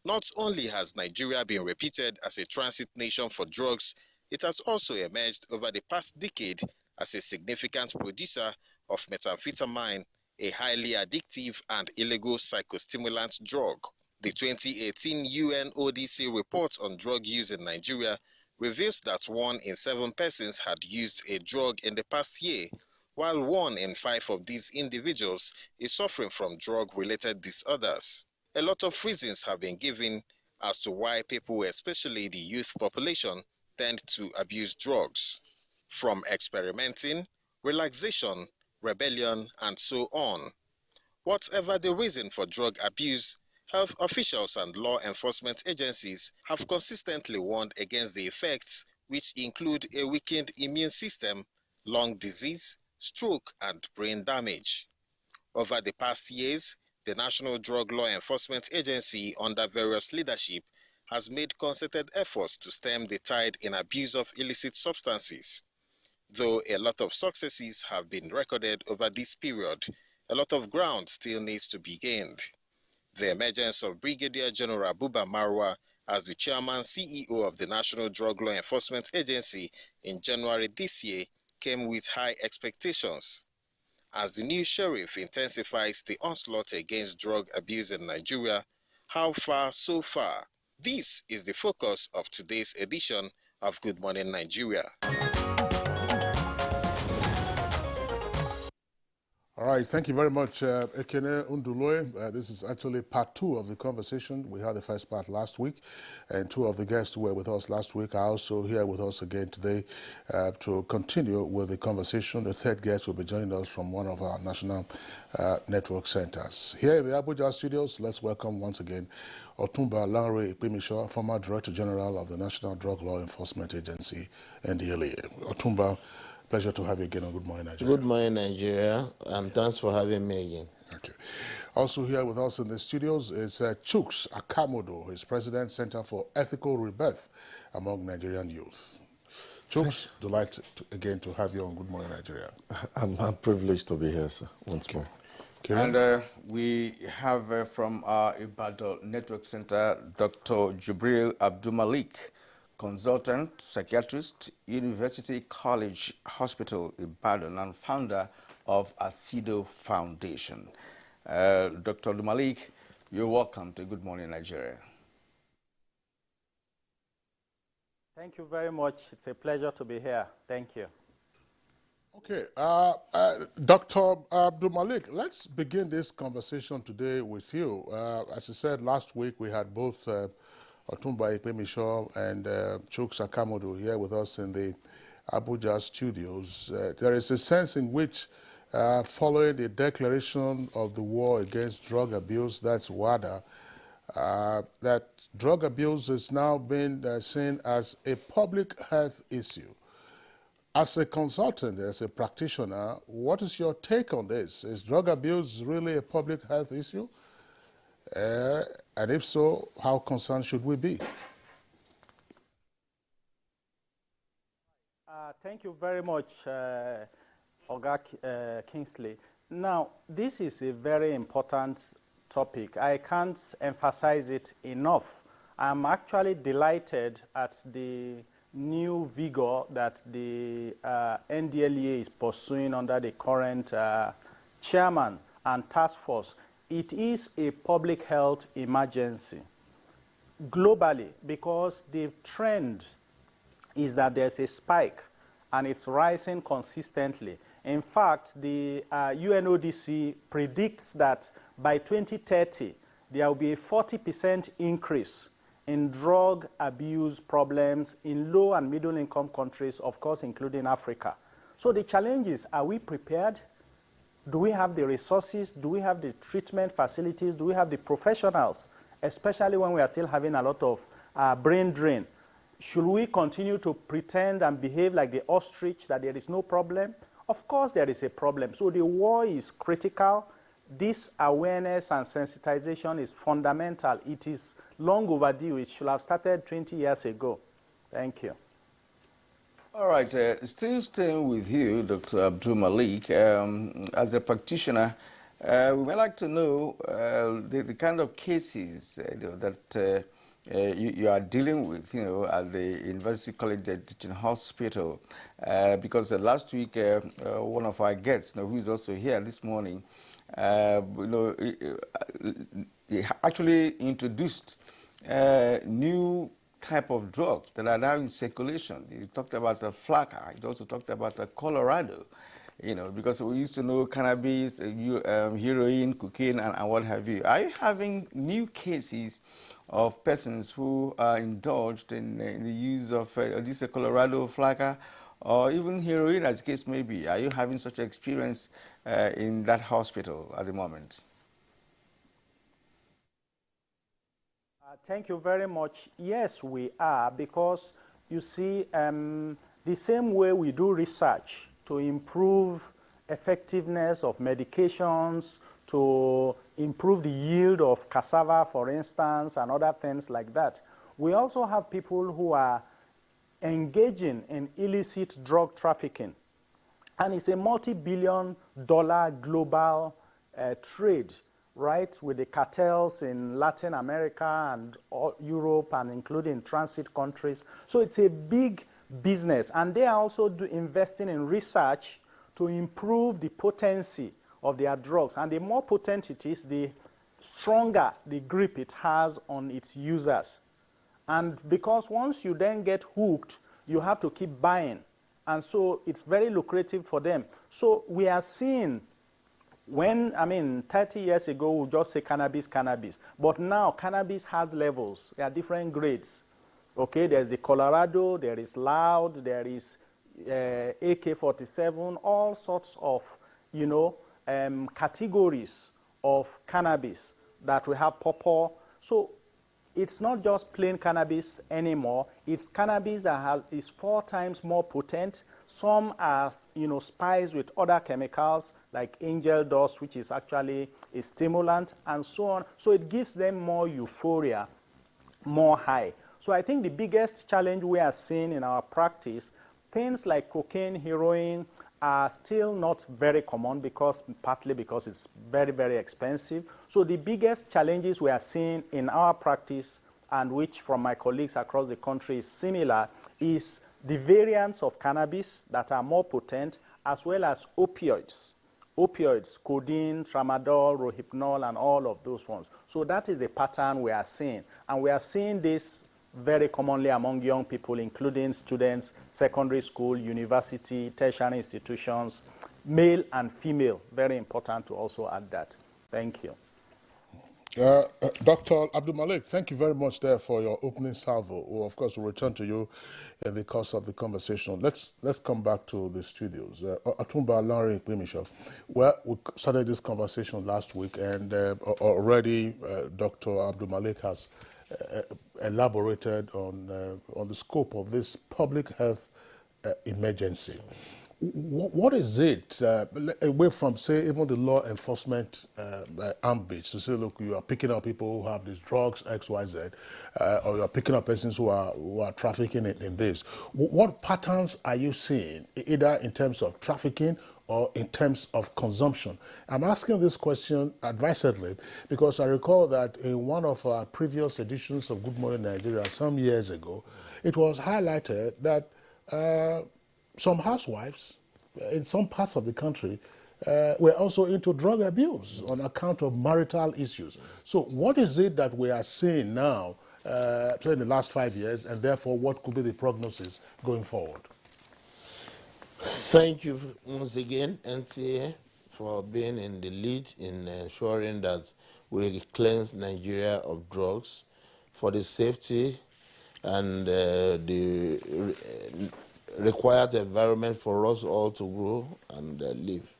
Not only has Nigeria been reputed as a transit nation for drugs, it has also emerged over the past decade as a significant producer of methamphetamine, a highly addictive and illegal psychostimulant drug. The 2018 UNODC report on drug use in Nigeria reveals that 1 in 7 persons had used a drug in the past year, while 1 in 5 of these individuals is suffering from drug-related disorders. A lot of reasons have been given as to why people, especially the youth population, tend to abuse drugs. From experimenting, relaxation, rebellion, and so on. Whatever the reason for drug abuse, health officials and law enforcement agencies have consistently warned against the effects, which include a weakened immune system, lung disease, stroke, and brain damage. Over the past years, the National Drug Law Enforcement Agency, under various leadership, has made concerted efforts to stem the tide in abuse of illicit substances. Though a lot of successes have been recorded over this period, a lot of ground still needs to be gained. The emergence of Brigadier General Buba Marwa as the chairman CEO of the National Drug Law Enforcement Agency in January this year came with high expectations. As the new sheriff intensifies the onslaught against drug abuse in Nigeria, how far so far? This is the focus of today's edition of Good Morning Nigeria. All right, thank you very much, Ekene Unduloye. This is actually part 2 of the conversation. We had the first part last week, and 2 of the guests who were with us last week are also here with us again today to continue with the conversation. The third guest will be joining us from one of our national network centers. Here in the Abuja studios, let's welcome once again Otumba Lanre Ipemisho, former Director General of the National Drug Law Enforcement Agency, NDLEA. Otumba, pleasure to have you again on Good Morning Nigeria. Good morning, Nigeria, and thanks for having me again. Okay. Also here with us in the studios is Chuks Akamodo, his president, Center for Ethical Rebirth among Nigerian youth. Chuks, delighted again to have you on Good Morning Nigeria. I'm privileged to be here, sir, once more. And we have from our Ibadan Network Center, Dr. Jibril Abdulmalik, consultant, psychiatrist, University College Hospital, Ibadan, and founder of Asido Foundation. Dr. Abdulmalik, you're welcome to Good Morning Nigeria. Thank you very much. It's a pleasure to be here. Thank you. Okay, Dr. Abdulmalik, let's begin this conversation today with you. As I said, last week we had both Otumba Ipemisho and Chuks Akamodo here with us in the Abuja studios. There is a sense in which, following the declaration of the war against drug abuse, that's WADA, that drug abuse is now being seen as a public health issue. As a consultant, as a practitioner, what is your take on this? Is drug abuse really a public health issue? And if so, how concerned should we be? Thank you very much, Oga Kingsley. Now, this is a very important topic. I can't emphasize it enough. I'm actually delighted at the new vigor that the NDLEA is pursuing under the current chairman and task force. It is a public health emergency globally because the trend is that there's a spike and it's rising consistently. In fact, the UNODC predicts that by 2030, there will be a 40% increase in drug abuse problems in low and middle income countries, of course, including Africa. So the challenge is, are we prepared? Do we have the resources? Do we have the treatment facilities? Do we have the professionals? Especially when we are still having a lot of brain drain. Should we continue to pretend and behave like the ostrich that there is no problem? Of course there is a problem. So the war is critical. This awareness and sensitization is fundamental. It is long overdue. It should have started 20 years ago. Thank you. All right, still staying with you, Dr. Abdul Malik, as a practitioner, we would like to know the kind of cases that you are dealing with, at the University College Teaching Hospital, because last week one of our guests, who is also here this morning, he actually introduced new type of drugs that are now in circulation. You talked about the flakka. You also talked about the Colorado, because we used to know cannabis, heroin, cocaine, and what have you. Are you having new cases of persons who are indulged in the use of this Colorado flakka or even heroin, as the case may be? Are you having such experience in that hospital at the moment? Thank you very much. Yes, we are, because you see, the same way we do research to improve effectiveness of medications, to improve the yield of cassava, for instance, and other things like that, we also have people who are engaging in illicit drug trafficking. And it's a multi-billion-dollar global trade, right, with the cartels in Latin America and Europe and including transit countries. So it's a big business. And they are also investing in research to improve the potency of their drugs. And the more potent it is, the stronger the grip it has on its users. And because once you then get hooked, you have to keep buying. And so it's very lucrative for them. So we are seeing, 30 years ago, we just say cannabis. But now cannabis has levels. There are different grades. Okay, there's the Colorado, there is Loud, there is AK-47, all sorts of, categories of cannabis that we have pawpaw. So it's not just plain cannabis anymore. It's cannabis that is 4 times more potent. Some are, spiced with other chemicals like angel dust, which is actually a stimulant, and so on. So it gives them more euphoria, more high. So I think the biggest challenge we are seeing in our practice, things like cocaine, heroin, are still not very common, partly because it's very, very expensive. So the biggest challenges we are seeing in our practice, and which from my colleagues across the country is similar, is the variants of cannabis that are more potent, as well as opioids. Opioids, codeine, tramadol, rohypnol, and all of those ones. So that is the pattern we are seeing. And we are seeing this very commonly among young people, including students, secondary school, university, tertiary institutions, male and female. Very important to also add that. Thank you. Dr. Abdul Malik, thank you very much there for your opening salvo. Well, of course, we'll return to you in the course of the conversation. Let's come back to the studios. Atumba Larry Michel. Well, we started this conversation last week, and already Dr. Abdul Malik has elaborated on the scope of this public health emergency. What is it, away from, say, even the law enforcement ambit, to say, look, you are picking up people who have these drugs, X, Y, Z, or you are picking up persons who are trafficking in this. What patterns are you seeing, either in terms of trafficking or in terms of consumption? I'm asking this question advisedly because I recall that in one of our previous editions of Good Morning Nigeria some years ago, it was highlighted that some housewives in some parts of the country were also into drug abuse on account of marital issues. So what is it that we are seeing now in the last 5 years, and therefore what could be the prognosis going forward? Thank you once again, NTA, for being in the lead in ensuring that we cleanse Nigeria of drugs for the safety and the required environment for us all to grow and live.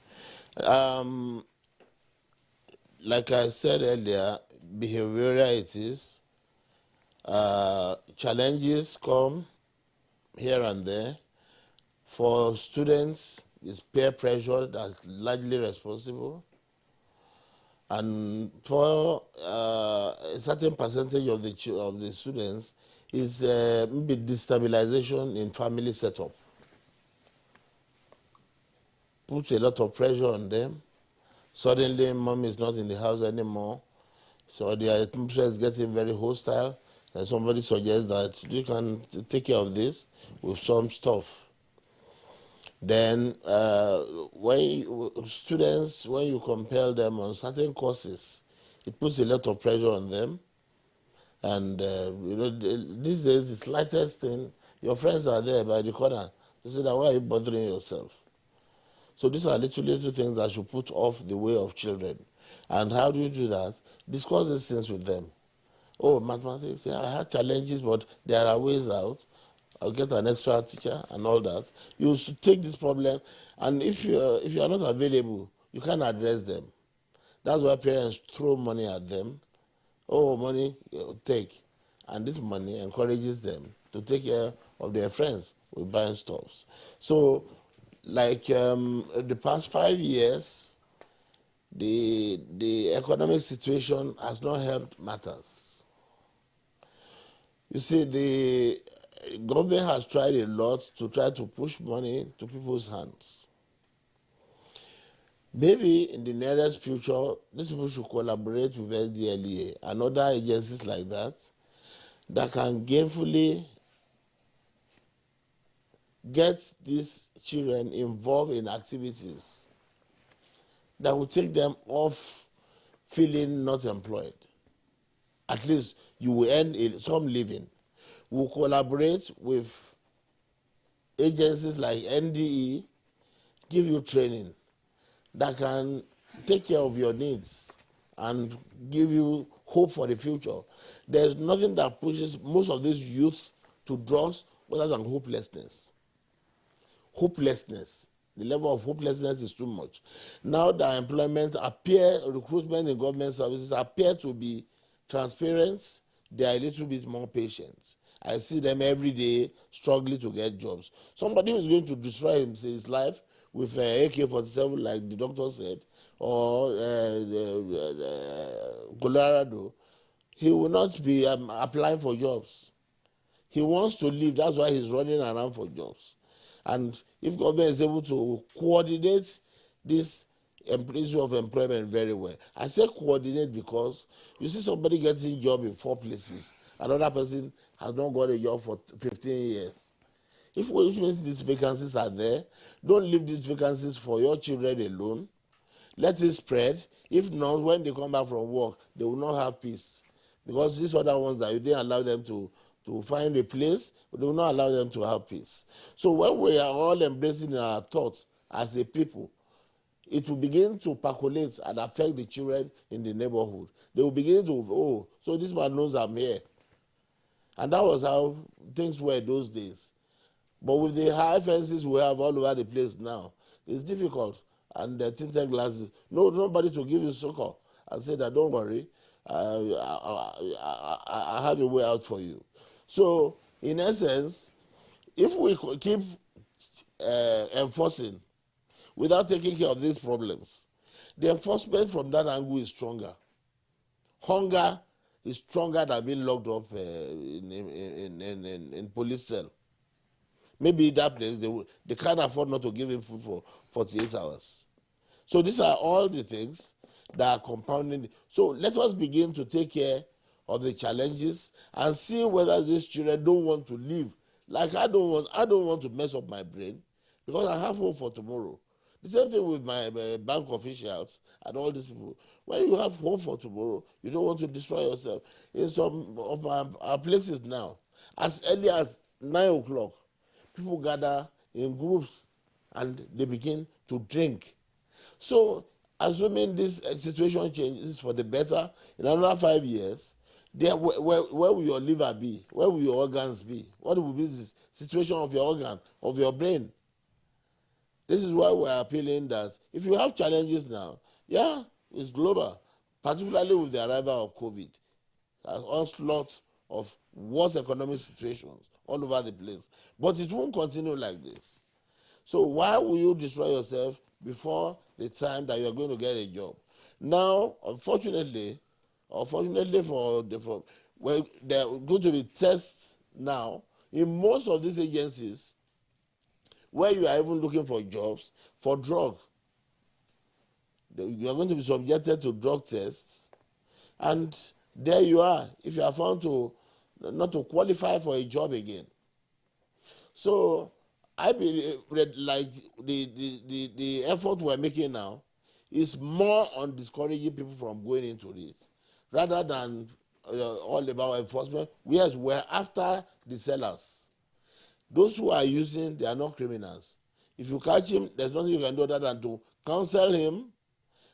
Like I said earlier, behavioral it is. Challenges come here and there. For students, it's peer pressure that's largely responsible. And for a certain percentage of the students, is maybe destabilization in family setup. Puts a lot of pressure on them. Suddenly, mom is not in the house anymore, so the atmosphere is getting very hostile. And somebody suggests that you can take care of this with some stuff. Then, when you compel them on certain courses, it puts a lot of pressure on them. And these days, the slightest thing, your friends are there by the corner. They say that, why are you bothering yourself? So these are little things that should put off the way of children. And how do you do that? Discuss these things with them. Oh, mathematics, yeah, I had challenges, but there are ways out. I'll get an extra teacher and all that. You should take this problem, and if you are not available, you can't address them. That's why parents throw money at them. Oh, money, take. And this money encourages them to take care of their friends with buying stuffs. So, like the past 5 years, the economic situation has not helped matters. You see, the government has tried a lot to try to push money to people's hands. Maybe in the nearest future, these people should collaborate with NDLEA and other agencies like that can gainfully get these children involved in activities that will take them off feeling not employed. At least you will earn some living. We'll collaborate with agencies like NDE, give you training that can take care of your needs and give you hope for the future. There's nothing that pushes most of these youth to drugs other than hopelessness. Hopelessness. The level of hopelessness is too much. Now that recruitment in government services appear to be transparent, they are a little bit more patient. I see them every day struggling to get jobs. Somebody who is going to destroy his life with AK-47, like the doctor said, or Colorado, he will not be applying for jobs. He wants to live. That's why he's running around for jobs. And if government is able to coordinate this issue of employment very well. I say coordinate because you see somebody getting a job in 4 places. Another person has not got a job for 15 years. Which means these vacancies are there, don't leave these vacancies for your children alone. Let it spread. If not, when they come back from work, they will not have peace. Because these other ones that you didn't allow them to find a place, they will not allow them to have peace. So when we are all embracing our thoughts as a people, it will begin to percolate and affect the children in the neighborhood. They will begin to, so this man knows I'm here. And that was how things were those days. But with the high fences we have all over the place now, it's difficult. And the tinted glasses, nobody to give you succor and say that, don't worry, I have a way out for you. So, in essence, if we keep enforcing without taking care of these problems, the enforcement from that angle is stronger. Hunger is stronger than being locked up in police cell. Maybe in that place, they can't afford not to give him food for 48 hours. So these are all the things that are compounding. So let us begin to take care of the challenges and see whether these children don't want to live. Like I don't want to mess up my brain because I have hope for tomorrow. The same thing with my bank officials and all these people. When you have hope for tomorrow, you don't want to destroy yourself. In some of our places now, as early as 9 o'clock, people gather in groups and they begin to drink. So, assuming this situation changes for the better, in another 5 years, where will your liver be? Where will your organs be? What will be the situation of your organ, of your brain? This is why we're appealing that if you have challenges now, yeah, it's global, particularly with the arrival of COVID. There's onslaught of worse economic situations all over the place. But it won't continue like this. So why will you destroy yourself before the time that you're going to get a job? Now, unfortunately well, there are going to be tests now in most of these agencies where you are even looking for jobs for drugs. You are going to be subjected to drug tests, and there you are, if you are found to not to qualify for a job again. So I believe that like the effort we're making now is more on discouraging people from going into it, rather than all about enforcement. Yes, we're after the sellers. Those who are using, they are not criminals. If you catch him, there's nothing you can do other than to counsel him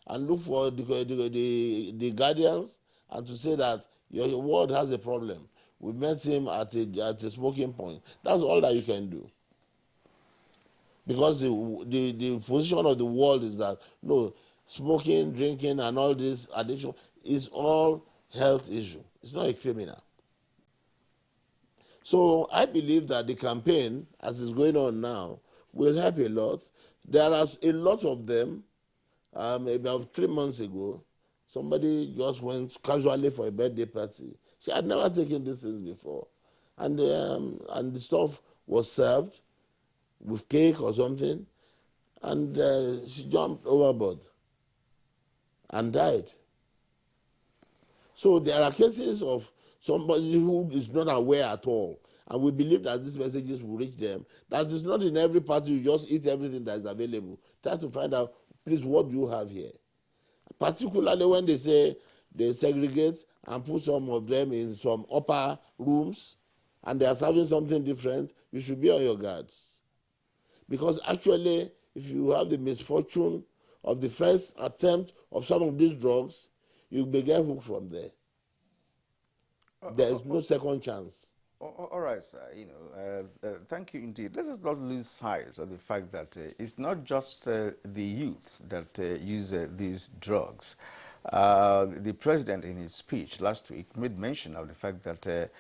and look for the guardians and to say that your ward has a problem. We met him at a smoking point. That's all that you can do. Because the position of the world is that, no, smoking, drinking, and all this addiction is all health issue. It's not a criminal. So I believe that the campaign, as is going on now, will help a lot. There are a lot of them. About 3 months ago, somebody just went casually for a birthday party. She had never taken these things before. And the stuff was served with cake or something, and she jumped overboard and died. So there are cases of somebody who is not aware at all, and we believe that these messages will reach them. That is not in every party you just eat everything that is available. Try to find out, please, what do you have here? Particularly when they say they segregate and put some of them in some upper rooms and they are serving something different, you should be on your guards. Because actually, if you have the misfortune of the first attempt of some of these drugs, you may get hooked from there. There is no second chance. All right, sir. Thank you indeed. Let us not lose sight of the fact that it's not just the youths that use these drugs. The president, in his speech last week, made mention of the fact that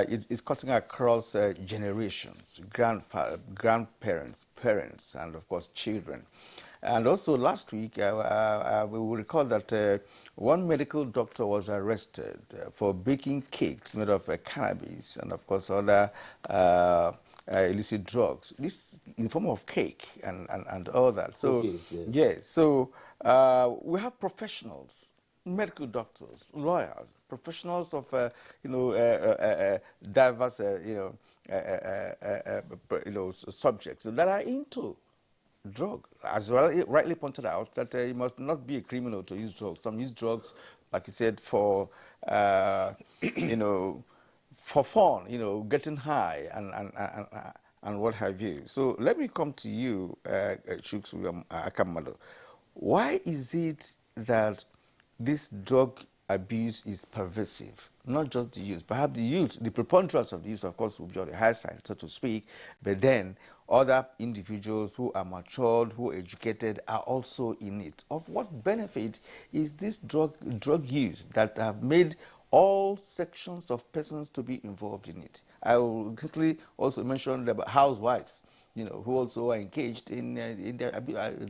it's cutting across generations, grandparents, parents, and of course children. And also last week, we will recall that one medical doctor was arrested for baking cakes made of cannabis and of course other illicit drugs. This in form of cake and all that. So Cookies, yes. yes. So we have professionals, medical doctors, lawyers, professionals of diverse subjects that are into drug. As well, rightly pointed out, that you must not be a criminal to use drugs. Some use drugs, like you said, for for fun, getting high and what have you. So let me come to you, Chuks Akamado. Why is it that this drug abuse is pervasive? Not just the youth, perhaps the youth, the preponderance of the youth, of course, will be on the high side, so to speak, but then other individuals who are matured, who are educated, are also in it. Of what benefit is this drug use that have made all sections of persons to be involved in it? I will quickly also mention about housewives, who also are engaged in their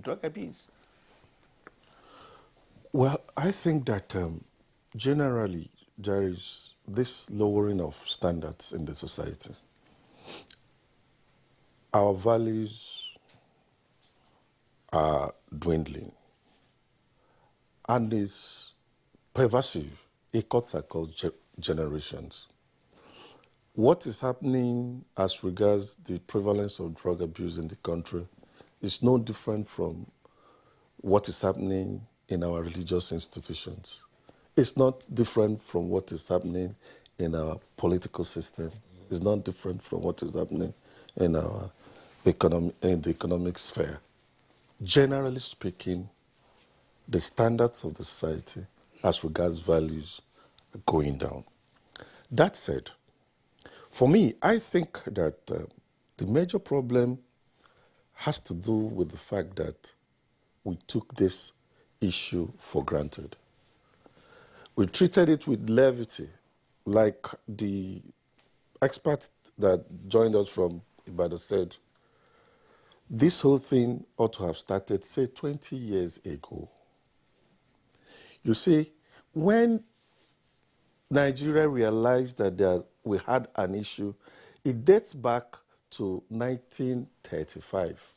drug abuse. Well, I think that generally there is this lowering of standards in the society. Our values are dwindling, and it's pervasive. It cuts across generations. What is happening as regards the prevalence of drug abuse in the country is no different from what is happening in our religious institutions. It's not different from what is happening in our political system. It's not different from what is happening in our the economic sphere. Generally speaking, the standards of the society as regards values are going down. That said, for me, I think that the major problem has to do with the fact that we took this issue for granted. We treated it with levity, like the expert that joined us from Ibadan said. This whole thing ought to have started, say, 20 years ago. You see, when Nigeria realized that we had an issue, it dates back to 1935.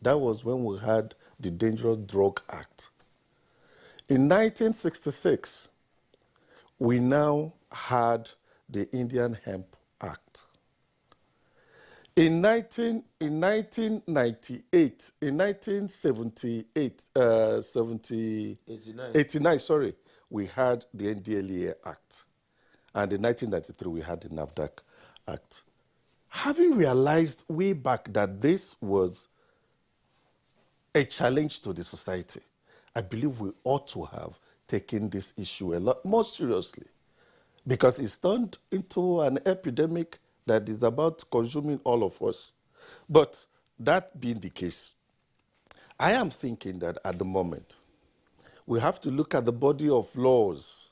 That was when we had the Dangerous Drug Act. In 1966, we now had the Indian Hemp Act. In 1998, in 1989, we had the NDLEA Act. And in 1993, we had the NAFDAC Act. Having realized way back that this was a challenge to the society, I believe we ought to have taken this issue a lot more seriously, because it's turned into an epidemic that is about consuming all of us. But that being the case, I am thinking that at the moment, we have to look at the body of laws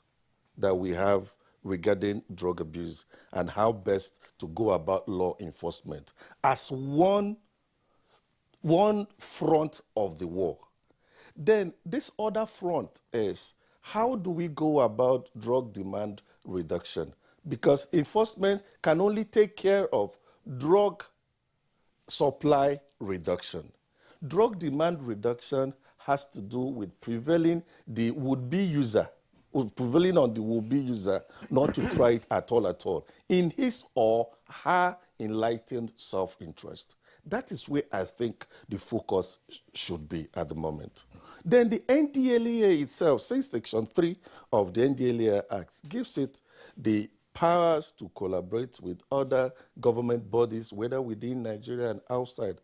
that we have regarding drug abuse and how best to go about law enforcement as one front of the war. Then this other front is, how do we go about drug demand reduction? Because enforcement can only take care of drug supply reduction. Drug demand reduction has to do with prevailing the would-be user, prevailing on the would-be user not to try it at all, in his or her enlightened self-interest. That is where I think the focus should be at the moment. Then the NDLEA itself, since Section 3 of the NDLEA Act, gives it the powers to collaborate with other government bodies, whether within Nigeria and outside,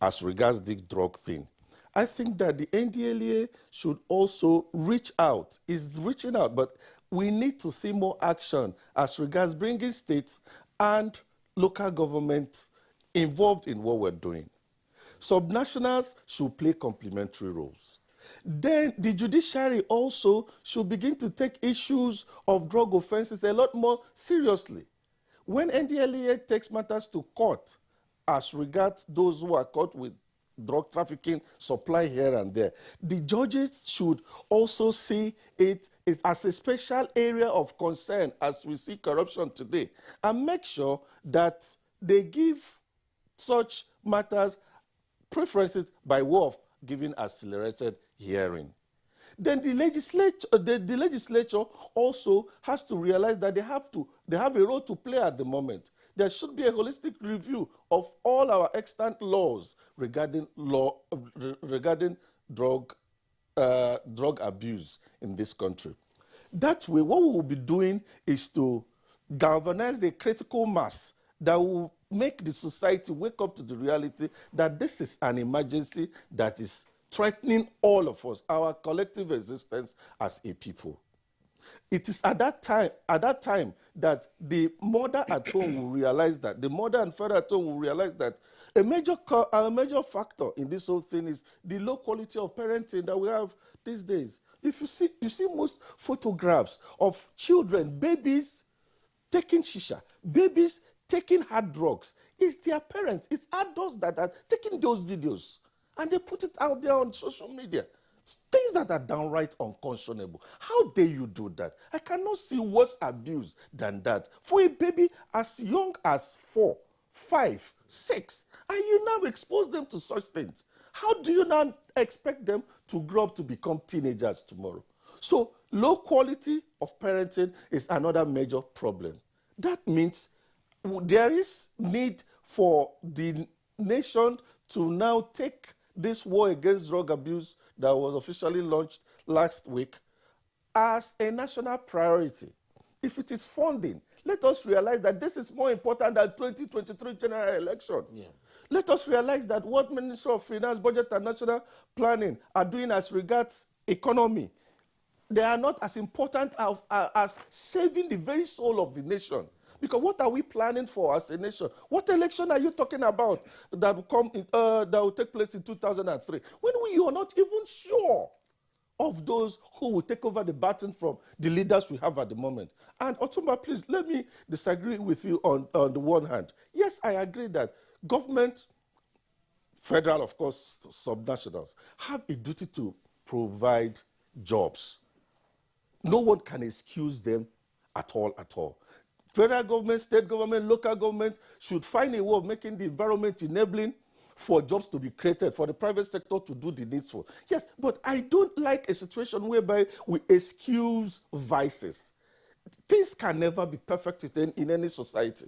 as regards the drug thing. I think that the NDLEA should also reach out, is reaching out, but we need to see more action as regards bringing states and local government involved in what we're doing. Subnationals should play complementary roles. Then the judiciary also should begin to take issues of drug offenses a lot more seriously. When NDLEA takes matters to court as regards those who are caught with drug trafficking, supply here and there, the judges should also see it as a special area of concern as we see corruption today, and make sure that they give such matters preferences by way of giving accelerated hearing. Then the legislature also has to realize that they have a role to play at the moment. There should be a holistic review of all our extant laws regarding drug abuse in this country. That way, what we will be doing is to galvanize a critical mass that will make the society wake up to the reality that this is an emergency that is threatening all of us, our collective existence as a people. It is at that time that the mother at home will realize that, the mother and father at home will realize that a major factor in this whole thing is the low quality of parenting that we have these days. If you see most photographs of children, babies taking shisha, babies taking hard drugs, it's their parents, it's adults that are taking those videos, and they put it out there on social media. Things that are downright unconscionable. How dare you do that? I cannot see worse abuse than that. For a baby as young as 4, 5, 6, and you now expose them to such things. How do you now expect them to grow up to become teenagers tomorrow? So low quality of parenting is another major problem. That means there is need for the nation to now take this war against drug abuse that was officially launched last week as a national priority. If it is funding, let us realize that this is more important than 2023 general election. Yeah. Let us realize that what Minister of Finance, Budget and National Planning are doing as regards economy, they are not as important as saving the very soul of the nation. Because what are we planning for as a nation? What election are you talking about that will come that will take place in 2003 when you are not even sure of those who will take over the baton from the leaders we have at the moment? And Otumba, please let me disagree with you on the one hand. Yes, I agree that government, federal, of course, subnationals, have a duty to provide jobs. No one can excuse them at all. Federal government, state government, local government should find a way of making the environment enabling for jobs to be created, for the private sector to do the needful. Yes, but I don't like a situation whereby we excuse vices. Things can never be perfect in any society.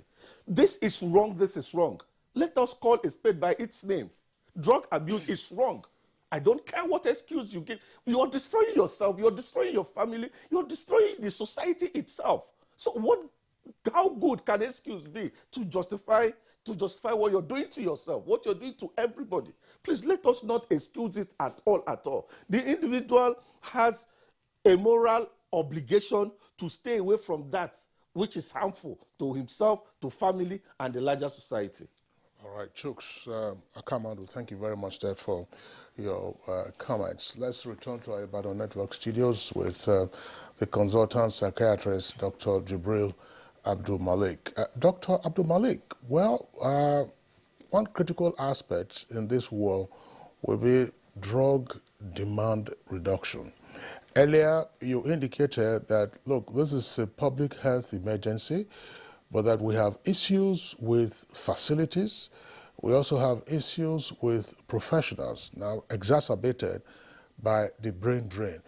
This is wrong, this is wrong. Let us call a spade by its name. Drug abuse is wrong. I don't care what excuse you give. You are destroying yourself, you are destroying your family, you are destroying the society itself. So how good can excuse be to justify what you're doing to yourself, what you're doing to everybody? Please let us not excuse it at all. The individual has a moral obligation to stay away from that which is harmful to himself, to family, and the larger society. All right, Chooks, Akamadu, thank you very much there for your comments. Let's return to our Ibadan Network studios with the consultant psychiatrist, Dr. Jibril Abdul Malik. Dr. Abdul Malik, well, one critical aspect in this war will be drug demand reduction. Earlier, you indicated that, look, this is a public health emergency, but that we have issues with facilities. We also have issues with professionals, now exacerbated by the brain drain.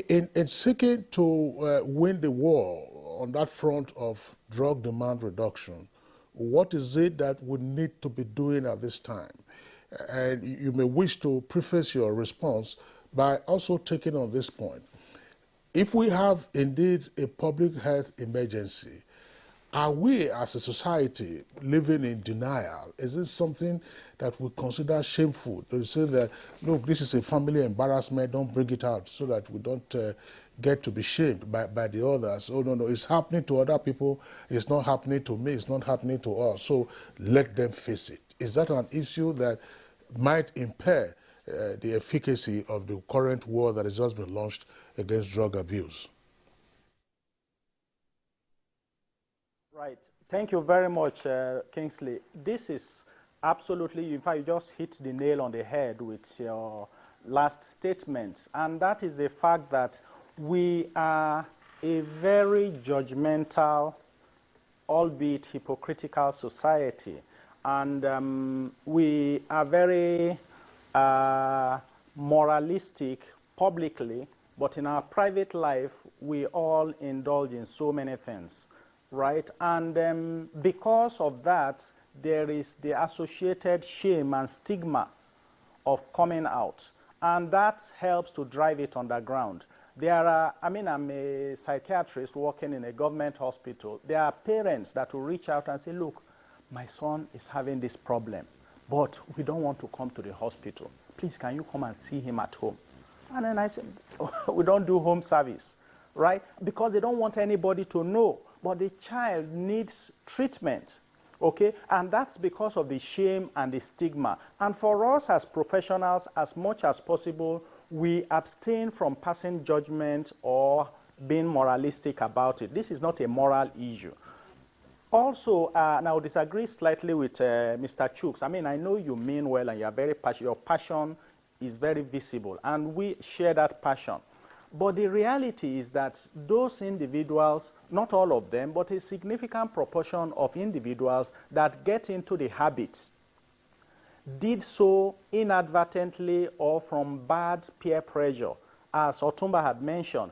In seeking to win the war on that front of drug demand reduction, what is it that we need to be doing at this time? And you may wish to preface your response by also taking on this point. If we have indeed a public health emergency, are we as a society living in denial? Is this something that we consider shameful? To say that, look, this is a family embarrassment, don't bring it out so that we don't get to be shamed by the others. Oh, no, it's happening to other people, it's not happening to me, it's not happening to us, so let them face it. Is that an issue that might impair the efficacy of the current war that has just been launched against drug abuse? Right. Thank you very much, Kingsley. This is absolutely, in fact, you just hit the nail on the head with your last statement. And that is the fact that we are a very judgmental, albeit hypocritical society. And we are very moralistic publicly, but in our private life, we all indulge in so many things. Right, and because of that, there is the associated shame and stigma of coming out, and that helps to drive it underground. There are, I'm a psychiatrist working in a government hospital. There are parents that will reach out and say, look, my son is having this problem, but we don't want to come to the hospital. Please, can you come and see him at home? And then I said, we don't do home service, right? Because they don't want anybody to know. But the child needs treatment, okay? And that's because of the shame and the stigma. And for us as professionals, as much as possible, we abstain from passing judgment or being moralistic about it. This is not a moral issue. Also, and I would disagree slightly with Mr. Chooks. I know you mean well and you are very passionate. Your passion is very visible, and we share that passion. But the reality is that those individuals, not all of them, but a significant proportion of individuals that get into the habits did so inadvertently or from bad peer pressure. As Otumba had mentioned,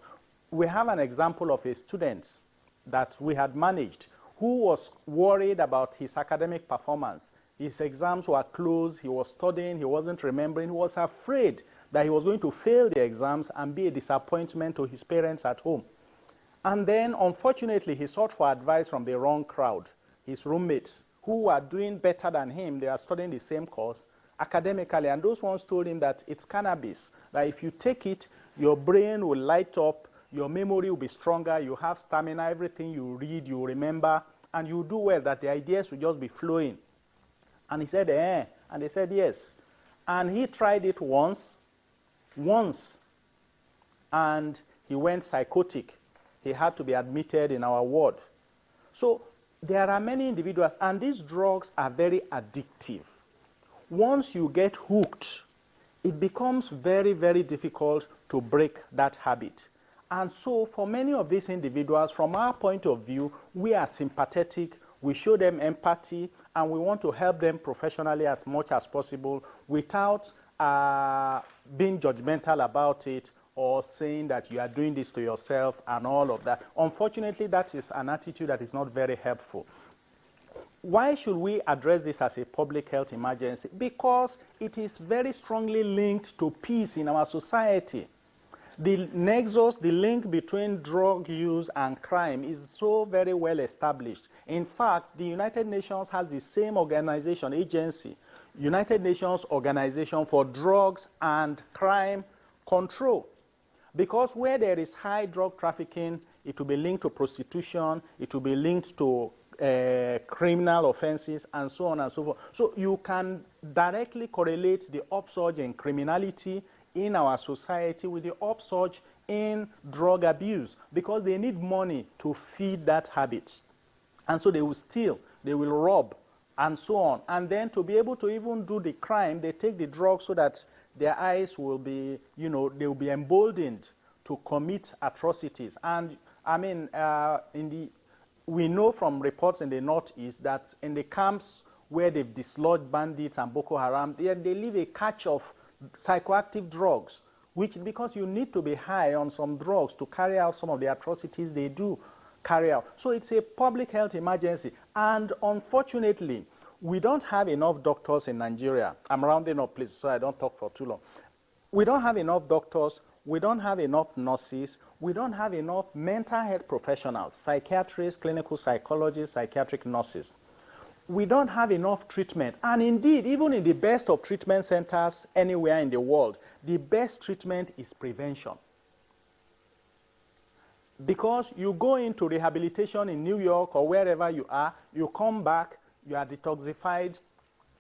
we have an example of a student that we had managed who was worried about his academic performance. His exams were closed, he was studying, he wasn't remembering, he was afraid that he was going to fail the exams and be a disappointment to his parents at home. And then, unfortunately, he sought for advice from the wrong crowd, his roommates, who were doing better than him. They are studying the same course academically, and those ones told him that it's cannabis, that if you take it, your brain will light up, your memory will be stronger, you have stamina, everything you read, you remember, and you do well, that the ideas will just be flowing. And he said, eh, and they said yes. And he tried it once, and he went psychotic. He had to be admitted in our ward. So there are many individuals, and these drugs are very addictive. Once you get hooked, it becomes very, very difficult to break that habit. And so for many of these individuals, from our point of view, we are sympathetic, we show them empathy, and we want to help them professionally as much as possible without being judgmental about it or saying that you are doing this to yourself and all of that. Unfortunately, that is an attitude that is not very helpful. Why should we address this as a public health emergency? Because it is very strongly linked to peace in our society. The nexus, the link between drug use and crime is so very well established. In fact, the United Nations has the same organization, agency, United Nations Organization for Drugs and Crime Control. Because where there is high drug trafficking, it will be linked to prostitution, it will be linked to criminal offenses, and so on and so forth. So you can directly correlate the upsurge in criminality in our society with the upsurge in drug abuse, because they need money to feed that habit. And so they will steal, they will rob, and so on. And then to be able to even do the crime, they take the drugs so that their eyes will be, you know, they will be emboldened to commit atrocities. And I mean, we know from reports in the Northeast that in the camps where they've dislodged bandits and Boko Haram, they leave a catch of psychoactive drugs, which, because you need to be high on some drugs to carry out some of the atrocities they do carry out. So it's a public health emergency. And unfortunately, we don't have enough doctors in Nigeria. I'm rounding up, please, so I don't talk for too long. We don't have enough doctors. We don't have enough nurses. We don't have enough mental health professionals, psychiatrists, clinical psychologists, psychiatric nurses. We don't have enough treatment. And indeed, even in the best of treatment centers anywhere in the world, the best treatment is prevention. Because you go into rehabilitation in New York or wherever you are, you come back, you are detoxified.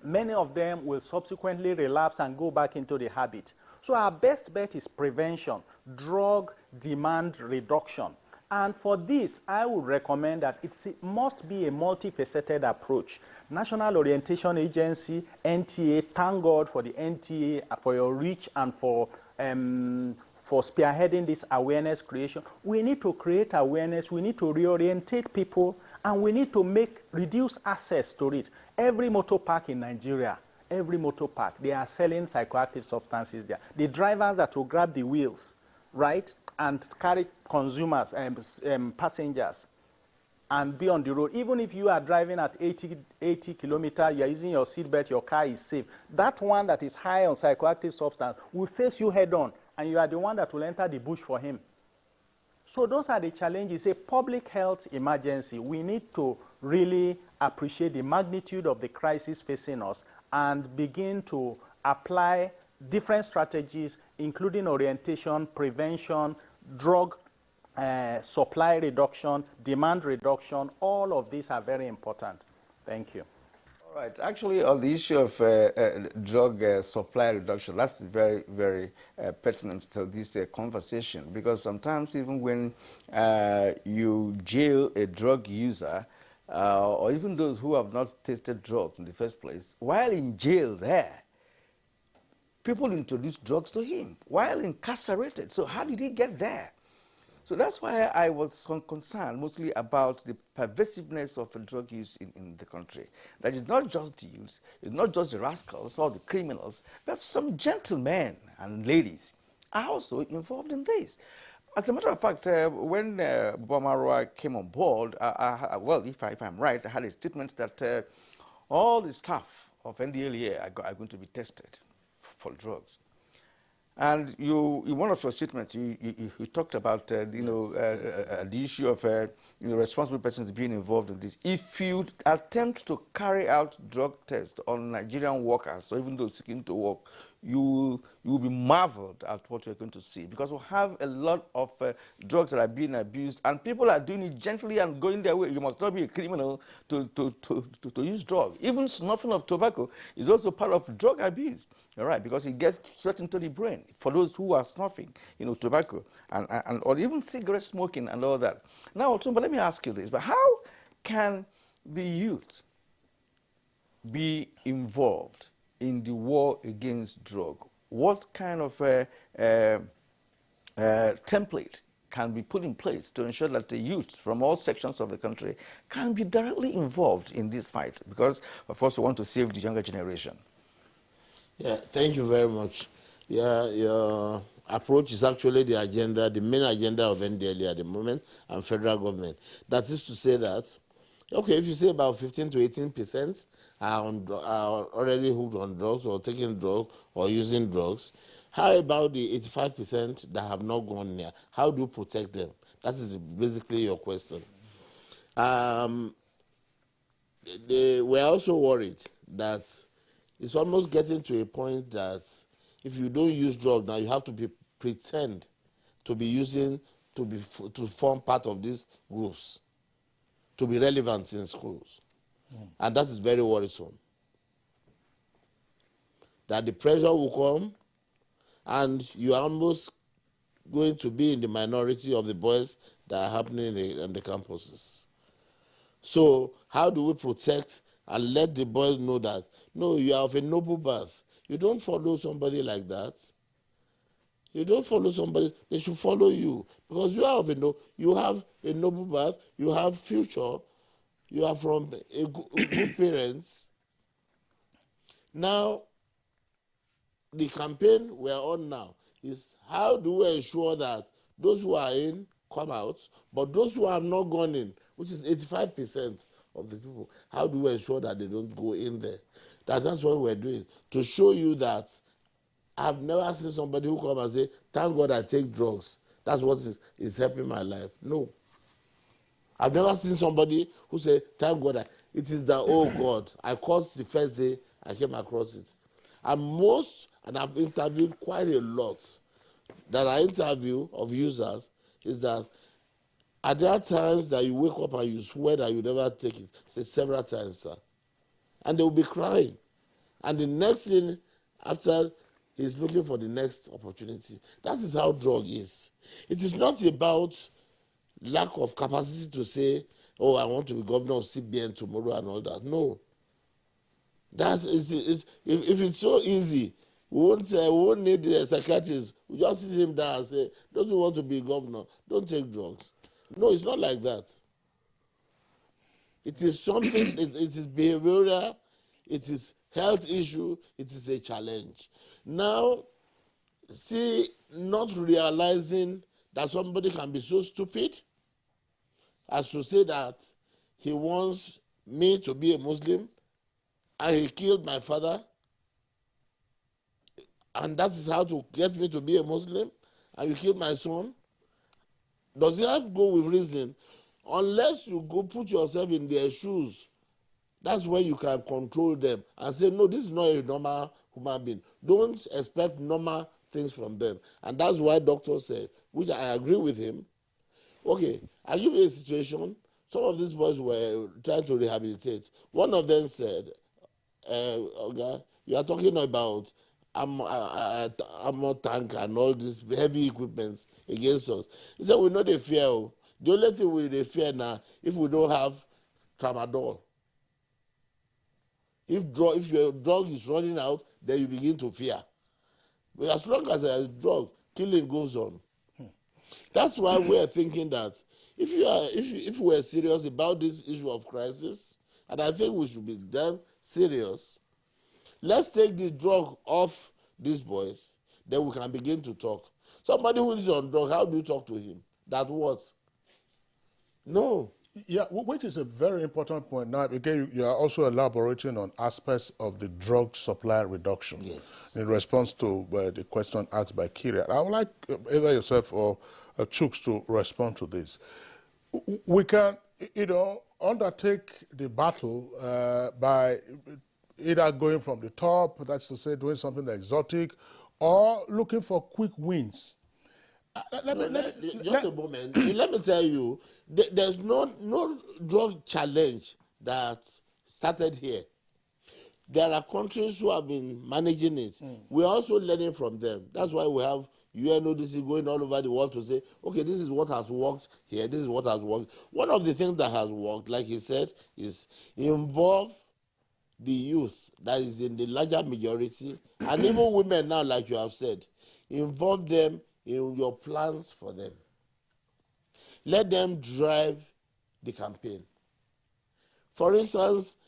Many of them will subsequently relapse and go back into the habit. So our best bet is prevention, drug demand reduction. And for this, I would recommend that it must be a multifaceted approach. National Orientation Agency, NTA, thank God for the NTA, for your reach and for spearheading this awareness creation. We need to create awareness, we need to reorientate people, and we need to reduce access to it. Every motor park in Nigeria, every motor park, they are selling psychoactive substances there. The drivers that will grab the wheels, right, and carry consumers and passengers and be on the road. Even if you are driving at 80 kilometers, you are using your seatbelt, your car is safe. That one that is high on psychoactive substance will face you head on, and you are the one that will enter the bush for him. So those are the challenges. A public health emergency. We need to really appreciate the magnitude of the crisis facing us and begin to apply different strategies, including orientation, prevention, drug supply reduction, demand reduction. All of these are very important. Thank you. All right. Actually, on the issue of drug supply reduction, that's very, very pertinent to this conversation, because sometimes even when you jail a drug user, or even those who have not tasted drugs in the first place, while in jail there, people introduce drugs to him while incarcerated. So how did he get there? So that's why I was concerned mostly about the pervasiveness of drug use in the country. That is not just the youth, it's not just the rascals or the criminals, but some gentlemen and ladies are also involved in this. As a matter of fact, when Bomarwa came on board, well, if I'm right, I had a statement that all the staff of NDLEA are going to be tested for drugs. And in one of your statements, you talked about the issue of responsible persons being involved in this. If you attempt to carry out drug tests on Nigerian workers, or even those seeking to work, you will be marveled at what you're going to see, because we have a lot of drugs that are being abused, and people are doing it gently and going their way. You must not be a criminal to use drugs. Even snuffing of tobacco is also part of drug abuse, all right, because it gets straight into the brain for those who are snuffing, tobacco and or even cigarette smoking and all that. Now, Otumba, let me ask you this: but how can the youth be involved in the war against drug? What kind of template can be put in place to ensure that the youth from all sections of the country can be directly involved in this fight? Because, of course, we want to save the younger generation. Yeah, thank you very much. Yeah, your approach is actually the agenda, the main agenda of NDLA at the moment and federal government. That is to say that, okay, if you say about 15 to 18% are already hooked on drugs or taking drugs or using drugs, how about the 85% that have not gone near? How do you protect them? That is basically your question. We're also worried that it's almost getting to a point that if you don't use drugs now, you have to pretend to be using, to form part of these groups, to be relevant in schools. And that is very worrisome. That the pressure will come and you are almost going to be in the minority of the boys that are happening in the campuses. So how do we protect and let the boys know that, no, you are of a noble birth. You don't follow somebody like that. You don't follow somebody, they should follow you. Because you are you have a noble birth, you have future, you are from a good parents. Now, the campaign we're on now is how do we ensure that those who are in come out, but those who have not gone in, which is 85% of the people, how do we ensure that they don't go in there? That's what we're doing, to show you that I've never seen somebody who come and say, thank God I take drugs. That's what is helping my life. No. I've never seen somebody who say, thank God. It is that, oh God, I caused the first day I came across it. And I've interviewed quite a lot that I interview of users, is that at there are times that you wake up and you swear that you never take it. Say several times, sir. And they will be crying. And the next thing, after, he's looking for the next opportunity. That is how drug is. It is not about lack of capacity to say, oh, I want to be governor of CBN tomorrow and all that. No. If it's so easy, we won't need the psychiatrist. We just sit him down and say, don't you want to be governor? Don't take drugs. No, it's not like that. It is something, it is behavioral, it is health issue, it is a challenge. Now, see, not realizing that somebody can be so stupid as to say that he wants me to be a Muslim and he killed my father, and that is how to get me to be a Muslim, and you killed my son. Does it have to go with reason? Unless you go put yourself in their shoes, that's when you can control them and say, no, this is not a normal human being. Don't expect normal things from them. And that's why doctor said, which I agree with him, okay, I'll give you a situation. Some of these boys were trying to rehabilitate. One of them said, okay, you are talking about armor tank and all these heavy equipments against us. He said, we know they fear. The only thing we fear now, if we don't have tramadol. If your drug is running out, then you begin to fear. But as long as there is drug, killing goes on. That's why we are thinking that if we are serious about this issue of crisis, and I think we should be damn serious, let's take the drug off these boys, then we can begin to talk. Somebody who is on drug, how do you talk to him? That what? No. Yeah, which is a very important point. Now, again, you are also elaborating on aspects of the drug supply reduction. Yes. In response to the question asked by Kyria. I would like either yourself or Chooks to respond to this. we can, undertake the battle by either going from the top, that's to say doing something exotic, or looking for quick wins. Just a moment. Let me tell you, there's no drug challenge that started here. There are countries who have been managing it. We're also learning from them. That's why we have UNODC going all over the world to say, okay, this is what has worked here, this is what has worked. One of the things that has worked, like he said, is involve the youth that is in the larger majority, and even women now, like you have said, involve them in your plans for them. Let them drive the campaign. For instance,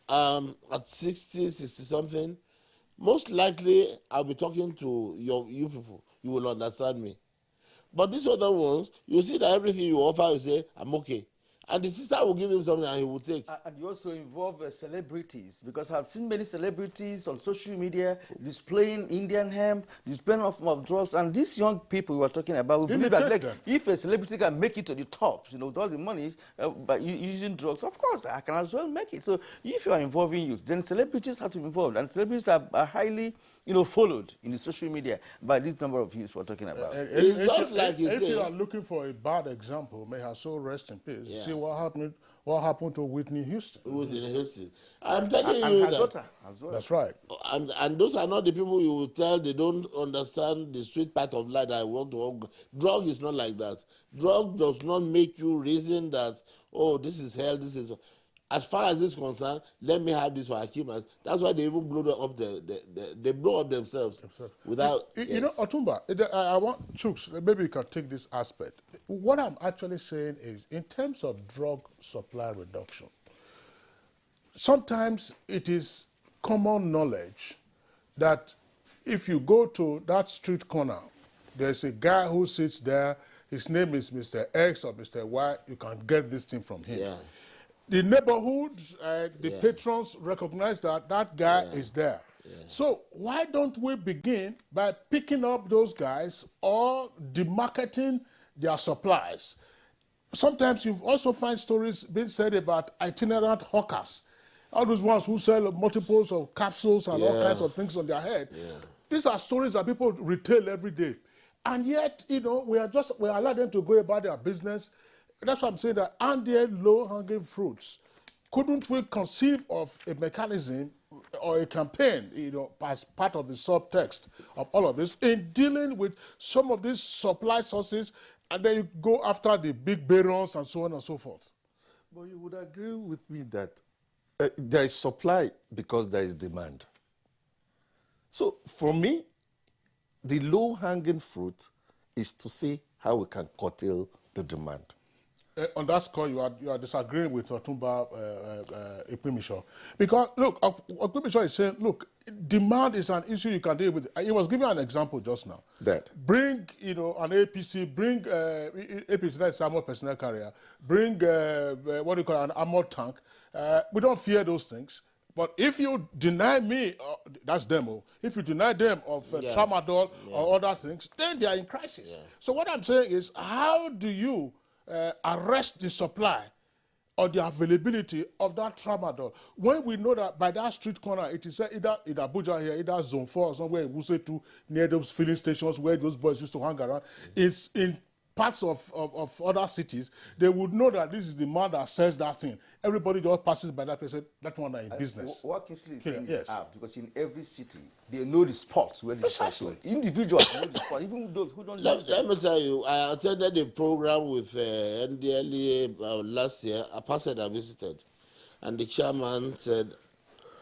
at 60 something, most likely I'll be talking to you people. You will understand me. But these other ones, you see that everything you offer, you say, I'm okay. And the sister will give him something and he will take. And you also involve celebrities, because I've seen many celebrities on social media displaying Indian hemp, displaying of drugs, and these young people you were talking about, we believe that like, if a celebrity can make it to the top, with all the money, by using drugs, of course, I can as well make it. So if you are involving youth, then celebrities have to be involved, and celebrities are highly followed in the social media by this number of youths we're talking about. If you are looking for a bad example, may her soul rest in peace. Yeah. See what happened to Whitney Houston. Whitney Houston. I'm telling you and her that. daughter as well. That's right. And those are not the people you will tell they don't understand the sweet part of life that I want to work. Drug is not like that. Drug does not make you reason that, oh, this is hell, this is... As far as this is concerned, let me have this for Akimas. That's why they even blow up they blow up themselves without. You know, Otumba, I want Chooks, maybe you can take this aspect. What I'm actually saying is, in terms of drug supply reduction, sometimes it is common knowledge that if you go to that street corner, there's a guy who sits there, his name is Mr. X or Mr. Y, you can get this thing from him. Yeah. The neighborhood, the patrons recognize that that guy is there. Yeah. So why don't we begin by picking up those guys or demarketing their supplies? Sometimes you also find stories being said about itinerant hawkers, all those ones who sell multiples of capsules and all kinds of things on their head. Yeah. These are stories that people retail every day. And yet, we allow them to go about their business. That's why I'm saying that, aren't there low-hanging fruits? Couldn't we conceive of a mechanism or a campaign, as part of the subtext of all of this, in dealing with some of these supply sources, and then you go after the big barons and so on and so forth? But you would agree with me that there is supply because there is demand. So for me, the low-hanging fruit is to see how we can curtail the demand. On that score, you are disagreeing with Otumba Epimisho. Because, look, Epimisho is saying, look, demand is an issue you can deal with. He was giving an example just now. That. Bring, an APC, bring APC, that's armored personnel carrier, bring, an armored tank. We don't fear those things. But if you deny me, that's demo, if you deny them of tramadol or other things, then they are in crisis. Yeah. So what I'm saying is, how do you arrest the supply or the availability of that tramadol when we know that by that street corner, it is either in Abuja here, either Zone 4 or somewhere in Wuse 2, near those filling stations where those boys used to hang around. It's in parts of other cities, they would know that this is the man that sells that thing. Everybody just passes by that person, that one are in business. What Kingsley is saying is out, because in every city, they know the spots where the spots are. Individuals know the spot, even those who don't know. Let me tell you, I attended a program with NDLA last year, a person I visited, and the chairman said,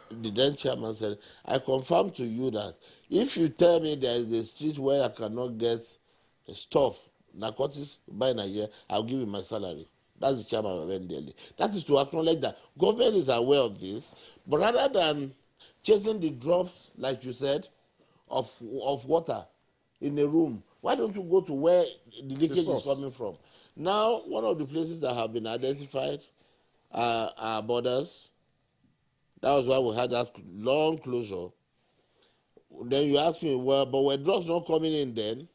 the then chairman said, I confirm to you that if you tell me there is a street where I cannot get stuff, narcotics by Nigeria, I'll give you my salary. That's the chairman of NDLA. That is to acknowledge that government is aware of this, but rather than chasing the drops, like you said, of water in a room, why don't you go to where the leakage is coming from? Now, one of the places that have been identified are borders. That was why we had that long closure. Then you ask me, well, but were drugs not coming in then?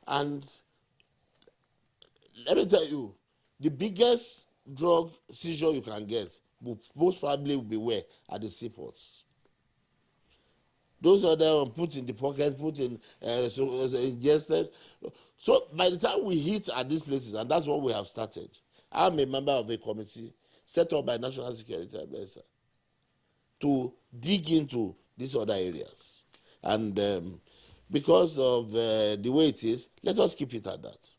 And let me tell you, the biggest drug seizure you can get will most probably be where? At the seaports. Those are there put in the pocket, put in ingested. So by the time we hit at these places, and that's what we have started. I'm a member of a committee set up by National Security Advisor to dig into these other areas. And because of the way it is, let us keep it at that.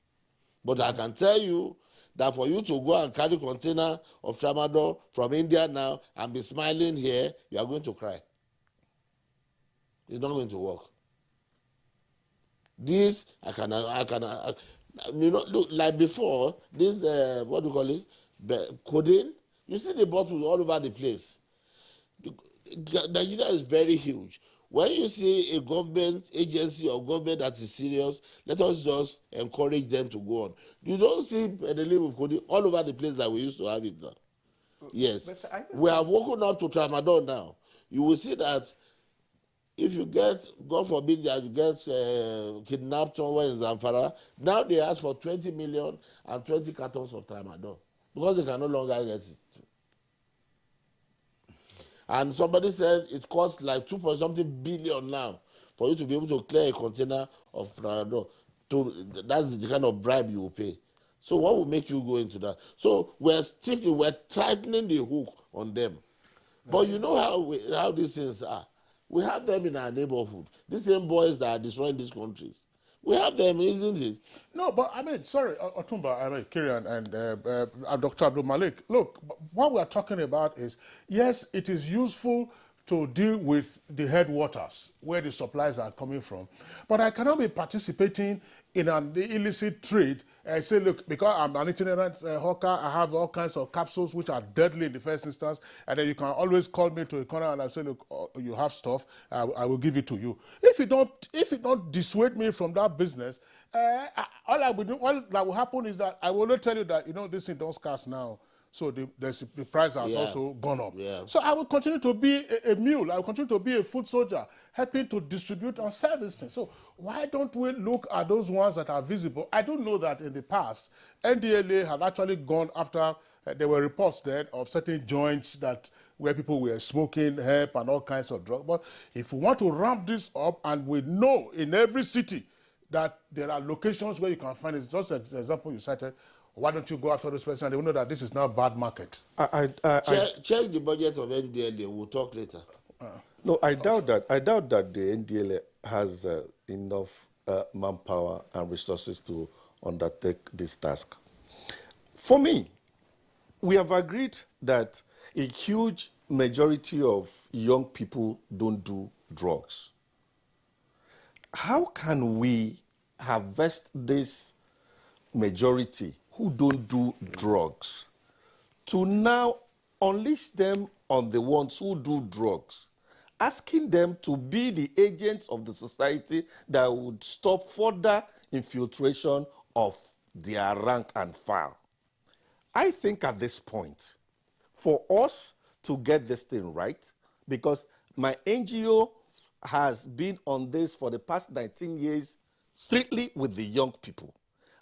But I can tell you that for you to go and carry container of tramadol from India now and be smiling here, you are going to cry. It's not going to work. This, look, like before, this, what do you call it? Codeine. You see the bottles all over the place. Nigeria is very huge. When you see a government agency or government that is serious, let us just encourage them to go on. You don't see the name of codeine all over the place that we used to have it now. Yes. We have woken up to tramadol now. You will see that if you get, God forbid, that you get kidnapped somewhere in Zamfara, now they ask for 20 million and 20 cartons of tramadol because they can no longer get it. And somebody said it costs like 2.something billion now for you to be able to clear a container of tramadol. That's the kind of bribe you will pay. So what will make you go into that? So we're tightening the hook on them. But you know how these things are. We have them in our neighborhood. These same boys that are destroying these countries. We have them, isn't it? No, but I mean, sorry, Otumba, Kirian, and Dr. Abdul Malik. Look, what we are talking about is, yes, it is useful to deal with the headwaters, where the supplies are coming from. But I cannot be participating in an illicit trade and say, look, because I'm an itinerant hawker, I have all kinds of capsules which are deadly in the first instance, and then you can always call me to a corner and I say, look, you have stuff, I will give it to you. If you don't dissuade me from that business, all that will happen is that I will not tell you that, this thing don't scarce now. So the price has also gone up. Yeah. So I will continue to be a mule. I will continue to be a foot soldier, helping to distribute and sell this thing. So why don't we look at those ones that are visible? I do know that in the past, NDLA had actually gone after, there were reports then of certain joints where people were smoking hemp and all kinds of drugs. But if we want to ramp this up, and we know in every city that there are locations where you can find it, just as an example you cited, why don't you go after those persons? They will know that this is now a bad market. Check the budget of NDLA. We'll talk later. No, I doubt that. I doubt that the NDLA has enough manpower and resources to undertake this task. For me, we have agreed that a huge majority of young people don't do drugs. How can we harvest this majority who don't do drugs to now unleash them on the ones who do drugs, asking them to be the agents of the society that would stop further infiltration of their rank and file? I think at this point, for us to get this thing right, because my NGO has been on this for the past 19 years, strictly with the young people.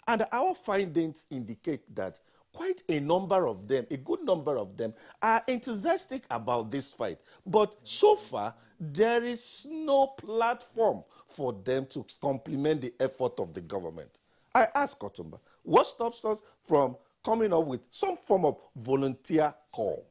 And our findings indicate that quite a number of them, a good number of them, are enthusiastic about this fight. But so far, there is no platform for them to complement the effort of the government. I ask Otumba, what stops us from coming up with some form of volunteer call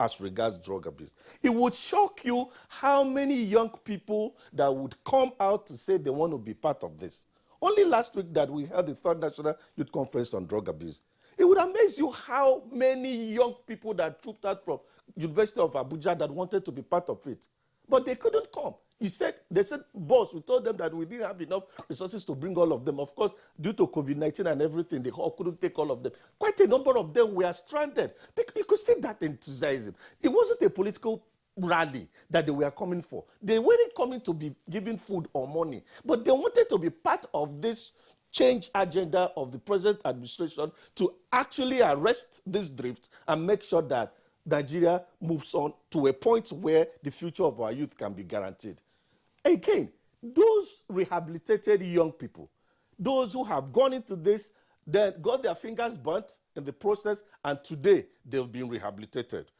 as regards drug abuse? It would shock you how many young people that would come out to say they want to be part of this. Only last week that we held the 3rd National Youth Conference on Drug Abuse. It would amaze you how many young people that trooped out from University of Abuja that wanted to be part of it. But they couldn't come. They said, boss, we told them that we didn't have enough resources to bring all of them. Of course, due to COVID-19 and everything, they all couldn't take all of them. Quite a number of them were stranded. You could see that enthusiasm. It wasn't a political rally that they were coming for. They weren't coming to be given food or money, but they wanted to be part of this change agenda of the present administration to actually arrest this drift and make sure that Nigeria moves on to a point where the future of our youth can be guaranteed. Again, those rehabilitated young people, those who have gone into this then got their fingers burnt in the process, and today they've been rehabilitated.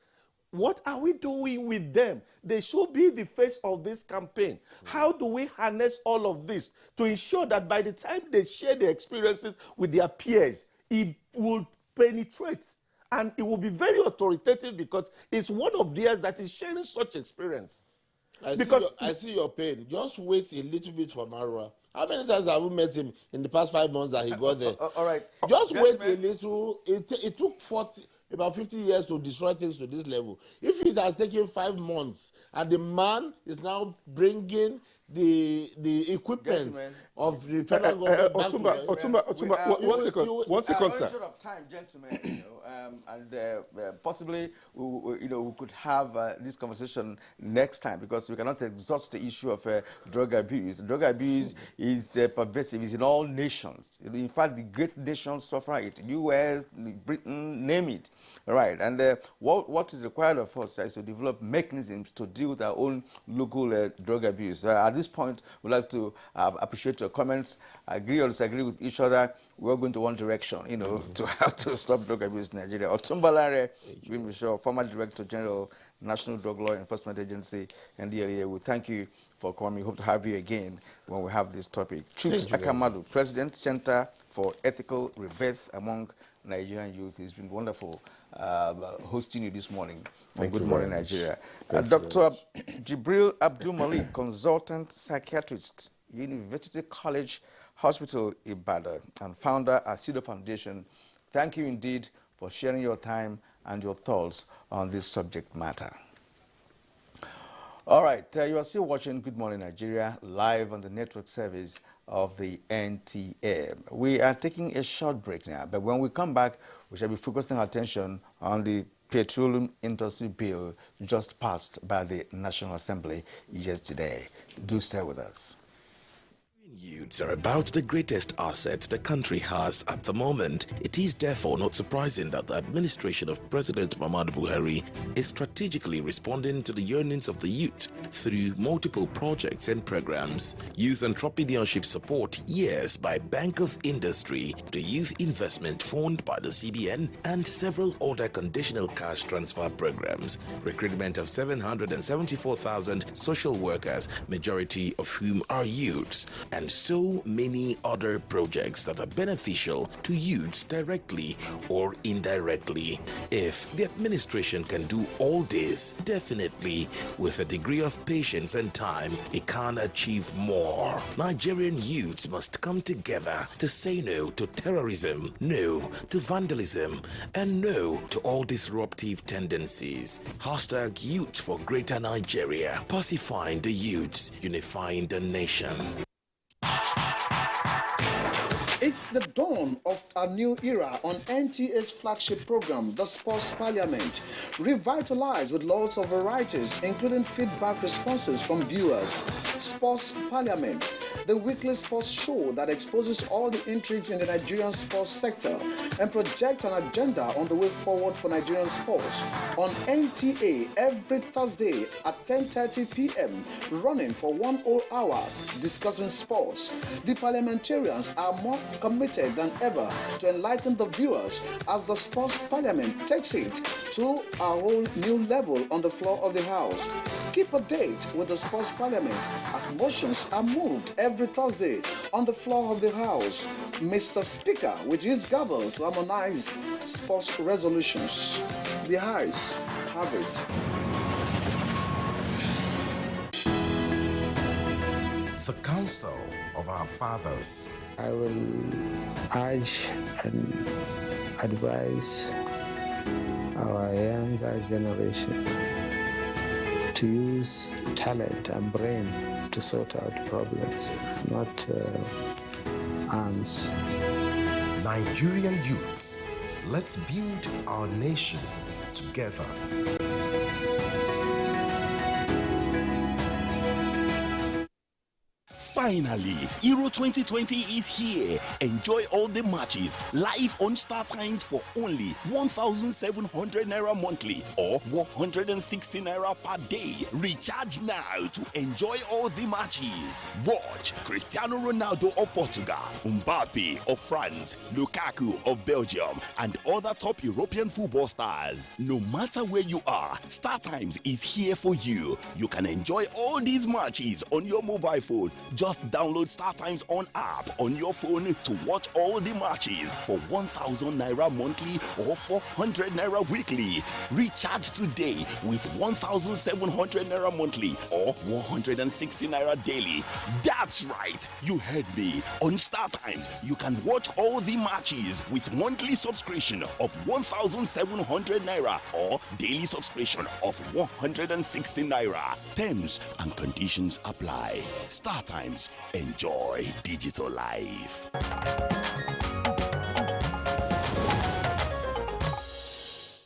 What are we doing with them? They should be the face of this campaign. How do we harness all of this to ensure that by the time they share their experiences with their peers, it will penetrate and it will be very authoritative because it's one of theirs that is sharing such experience. I see your pain. Just wait a little bit for Marwa. How many times have you met him in the past 5 months that he got there? All right. Just wait a little. It took about 50 years to destroy things to this level. If it has taken 5 months and the man is now bringing the equipment of the federal government Otumba, one second, sir. Short of time, gentlemen, and possibly we could have this conversation next time because we cannot exhaust the issue of drug abuse. Drug abuse is pervasive. It's in all nations. In fact, the great nations suffer it. U.S., Britain, name it. All right, and what is required of us is to develop mechanisms to deal with our own local drug abuse. At this point, we'd like to appreciate your comments, agree or disagree with each other. We're going to one direction, to have to stop drug abuse in Nigeria. Otumba Lanre, former Director General, National Drug Law Enforcement Agency, NTA, we thank you for coming. Hope to have you again when we have this topic. Chuks Akamadu, President, Center for Ethical Rebirth among Nigerian Youth. It's been wonderful hosting you this morning on Good Morning Nigeria. Dr. Jibril Abdul Malik, Consultant Psychiatrist, University College Hospital, Ibadan, and founder at CEDAW Foundation. Thank you indeed for sharing your time and your thoughts on this subject matter. All right, you are still watching Good Morning Nigeria live on the network service of the NTA. We are taking a short break now, but when we come back, we shall be focusing our attention on the Petroleum Industry Bill just passed by the National Assembly yesterday. Do stay with us. Youths are about the greatest asset the country has at the moment. It is therefore not surprising that the administration of President Muhammadu Buhari is strategically responding to the yearnings of the youth through multiple projects and programs. Youth entrepreneurship support years by Bank of Industry, the Youth Investment Fund by the CBN, and several other conditional cash transfer programs. Recruitment of 774,000 social workers, majority of whom are youths, and so many other projects that are beneficial to youths directly or indirectly. If the administration can do all this, definitely with a degree of patience and time, it can achieve more. Nigerian youths must come together to say no to terrorism, no to vandalism, and no to all disruptive tendencies. Hashtag Youth for Greater Nigeria, pacifying the youths, unifying the nation. It's the dawn of a new era on NTA's flagship program, The Sports Parliament, revitalized with lots of varieties, including feedback responses from viewers. Sports Parliament, the weekly sports show that exposes all the intrigues in the Nigerian sports sector and projects an agenda on the way forward for Nigerian sports. On NTA every Thursday at 10:30 p.m., running for 1 whole hour, discussing sports. The parliamentarians are more committed than ever to enlighten the viewers as the Sports Parliament takes it to a whole new level on the floor of the House. Keep a date with the Sports Parliament as motions are moved every Thursday on the floor of the House. Mr. Speaker, with his gavel to harmonize sports resolutions. The House have it. The Council of Our Fathers. I will urge and advise our younger generation to use talent and brain to sort out problems, not arms. Nigerian youths, let's build our nation together. Finally, Euro 2020 is here. Enjoy all the matches live on Star Times for only 1,700 naira monthly or 160 naira per day. Recharge now to enjoy all the matches. Watch Cristiano Ronaldo of Portugal, Mbappe of France, Lukaku of Belgium, and other top European football stars. No matter where you are, Star Times is here for you. You can enjoy all these matches on your mobile phone. Just download Star Times on app on your phone to watch all the matches for 1,000 naira monthly or 400 naira weekly. Recharge today with 1,700 naira monthly or 160 naira daily. That's right, you heard me. On Star Times, you can watch all the matches with monthly subscription of 1,700 naira or daily subscription of 160 naira. Terms and conditions apply. Star Times. Enjoy digital life.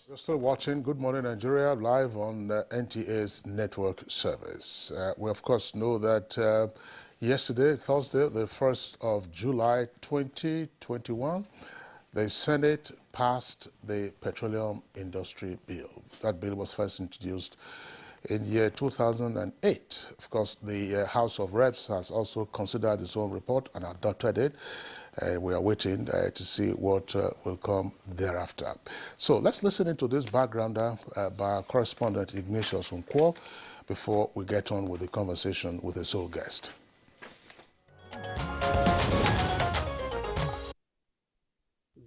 You're still watching Good Morning Nigeria live on NTA's network service. We, of course, know that yesterday, Thursday, the 1st of July 2021, the Senate passed the Petroleum Industry Bill. That bill was first introduced in year 2008. Of course, the House of Reps has also considered its own report and adopted it. We are waiting to see what will come thereafter. So let's listen into this backgrounder by our correspondent Ignatius Nkwo before we get on with the conversation with the sole guest.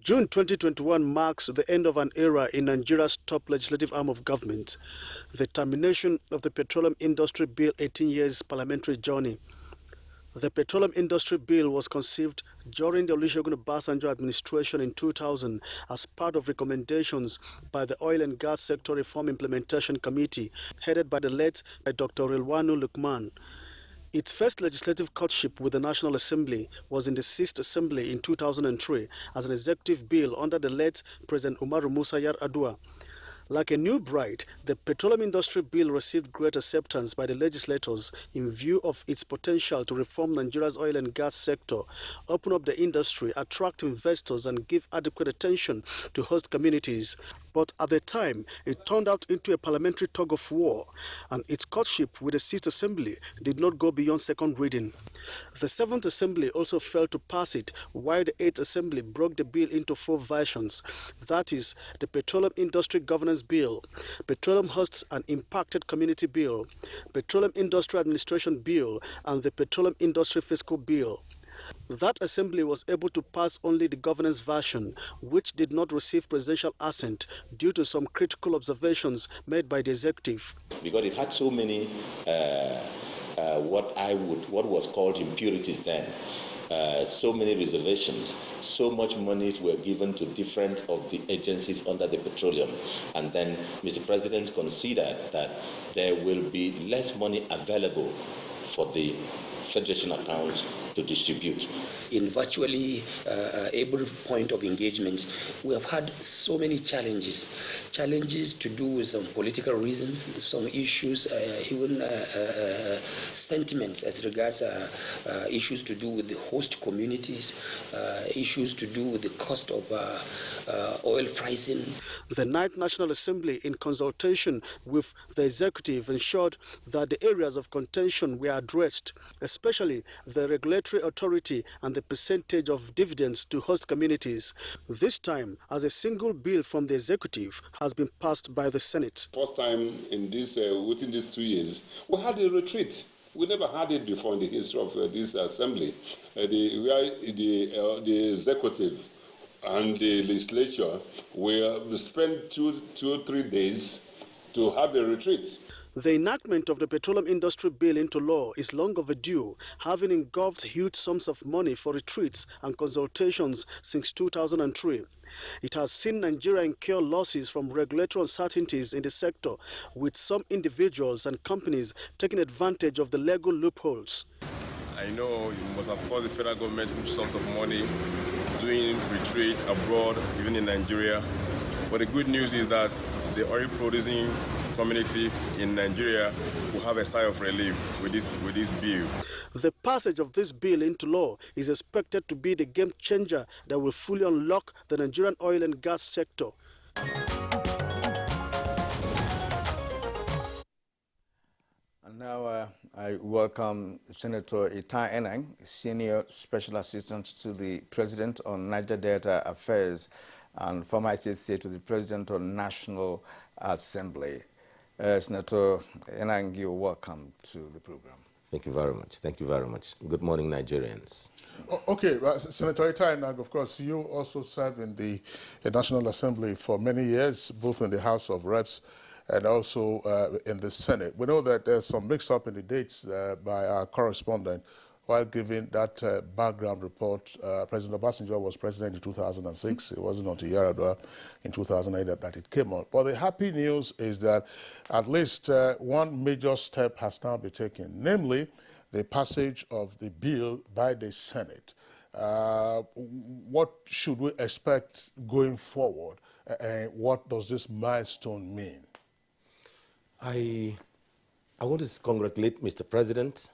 June 2021 marks the end of an era in Nigeria's top legislative arm of government, the termination of the Petroleum Industry Bill 18 years parliamentary journey. The Petroleum Industry Bill was conceived during the Olusegun Obasanjo administration in 2000 as part of recommendations by the Oil and Gas Sector Reform Implementation Committee, headed by the late Dr. Rilwanu Lukman. Its first legislative courtship with the National Assembly was in the 6th Assembly in 2003 as an executive bill under the late President Umaru Musa Yar'Adua. Like a new bride, the Petroleum Industry Bill received great acceptance by the legislators in view of its potential to reform Nigeria's oil and gas sector, open up the industry, attract investors, and give adequate attention to host communities. But at the time, it turned out into a parliamentary tug-of-war, and its courtship with the 6th Assembly did not go beyond second reading. The 7th Assembly also failed to pass it, while the 8th Assembly broke the bill into 4 versions. That is, the Petroleum Industry Governance Bill, Petroleum Hosts and Impacted Community Bill, Petroleum Industry Administration Bill, and the Petroleum Industry Fiscal Bill. That assembly was able to pass only the governance version, which did not receive presidential assent due to some critical observations made by the executive. Because it had so many what was called impurities then, so many reservations, so much monies were given to different of the agencies under the petroleum, and then Mr. President considered that there will be less money available for the federation account to distribute. In virtually every point of engagement, we have had so many challenges to do with some political reasons, some issues, even sentiments as regards issues to do with the host communities, issues to do with the cost of oil pricing. The 9th National Assembly, in consultation with the executive, ensured that the areas of contention were addressed, especially the regulatory authority and the percentage of dividends to host communities. This time, as a single bill from the executive has been passed by the Senate. First time in this, within these 2 years, we had a retreat. We never had it before in the history of this assembly. The executive and the legislature will spend 2 or 3 days to have a retreat. The enactment of the Petroleum Industry Bill into law is long overdue, having engulfed huge sums of money for retreats and consultations since 2003. It has seen Nigeria incur losses from regulatory uncertainties in the sector, with some individuals and companies taking advantage of the legal loopholes. I know you must have caused the federal government huge sums of money doing retreat abroad, even in Nigeria. But the good news is that the oil-producing communities in Nigeria will have a sigh of relief with this bill. The passage of this bill into law is expected to be the game changer that will fully unlock the Nigerian oil and gas sector. And now I welcome Senator Itai Enang, Senior Special Assistant to the President on Niger Delta Affairs and former ICC to the President on National Assembly. Senator Enang, you're welcome to the program. Thank you very much. Thank you very much. Good morning, Nigerians. Okay, Senator Itai Enang, of course, you also served in the National Assembly for many years, both in the House of Reps and also in the Senate. We know that there's some mix-up in the dates by our correspondent. While giving that background report, President Obasanjo was president in 2006. It wasn't until Yar'Adua in 2008 that it came on. But the happy news is that at least one major step has now been taken, namely the passage of the bill by the Senate. What should we expect going forward, and what does this milestone mean? I want to congratulate Mr. President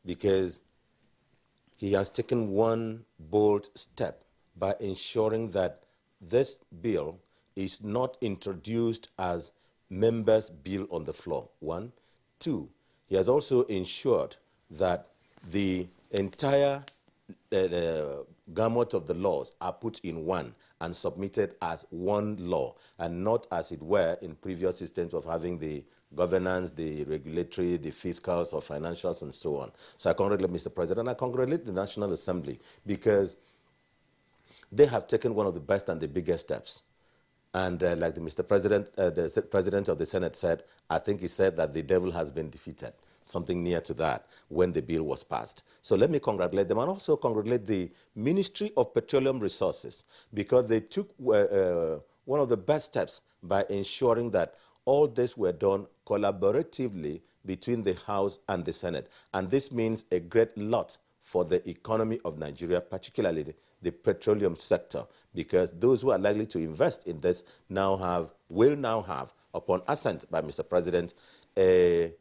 because he has taken one bold step by ensuring that this bill is not introduced as members' bill on the floor, one. Two, he has also ensured that the entire gamut of the laws are put in one and submitted as one law, and not as it were in previous systems of having the governance, the regulatory, the fiscals or financials and so on. So I congratulate Mr. President, and I congratulate the National Assembly because they have taken one of the best and the biggest steps. And like the President of the Senate said, I think he said that the devil has been defeated, something near to that, when the bill was passed. So let me congratulate them and also congratulate the Ministry of Petroleum Resources because they took one of the best steps by ensuring that all this were done collaboratively between the House and the Senate. And this means a great lot for the economy of Nigeria, particularly the petroleum sector, because those who are likely to invest in this will now have, upon assent by Mr. President, a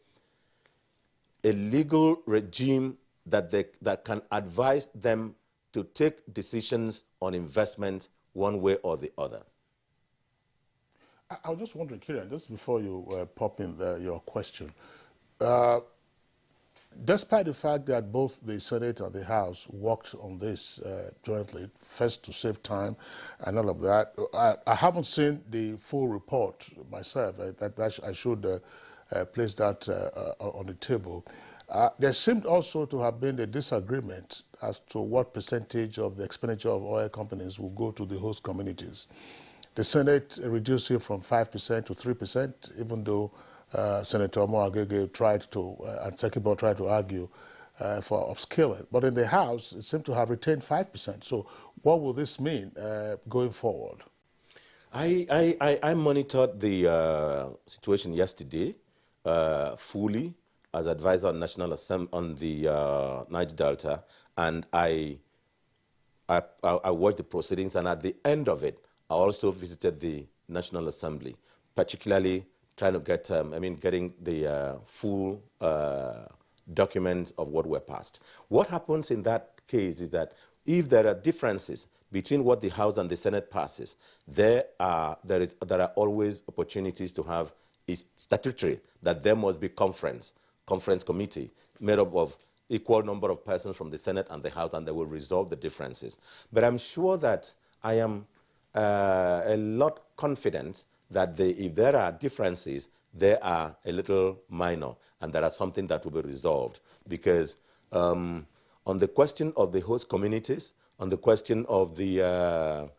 legal regime that can advise them to take decisions on investment one way or the other. I was just wondering, Kieran, just before you pop in your question, despite the fact that both the Senate and the House worked on this jointly, first to save time and all of that, I haven't seen the full report myself. I should place that on the table. There seemed also to have been a disagreement as to what percentage of the expenditure of oil companies will go to the host communities. The Senate reduced it from 5% to 3%, even though Senator Moagege and Sekibo tried to argue for upscaling. But in the House, it seemed to have retained 5%. So what will this mean going forward? I monitored the situation yesterday fully as advisor on National Assembly on the Niger Delta, and I watched the proceedings, and at the end of it, I also visited the National Assembly, particularly trying to get, getting the full document of what were passed. What happens in that case is that if there are differences between what the House and the Senate passes, there are always opportunities to have is statutory that there must be conference committee made up of equal number of persons from the Senate and the House, and they will resolve the differences. But I'm sure that I am a lot confident that if there are differences, they are a little minor, and there are something that will be resolved. Because on the question of the host communities, on the question of the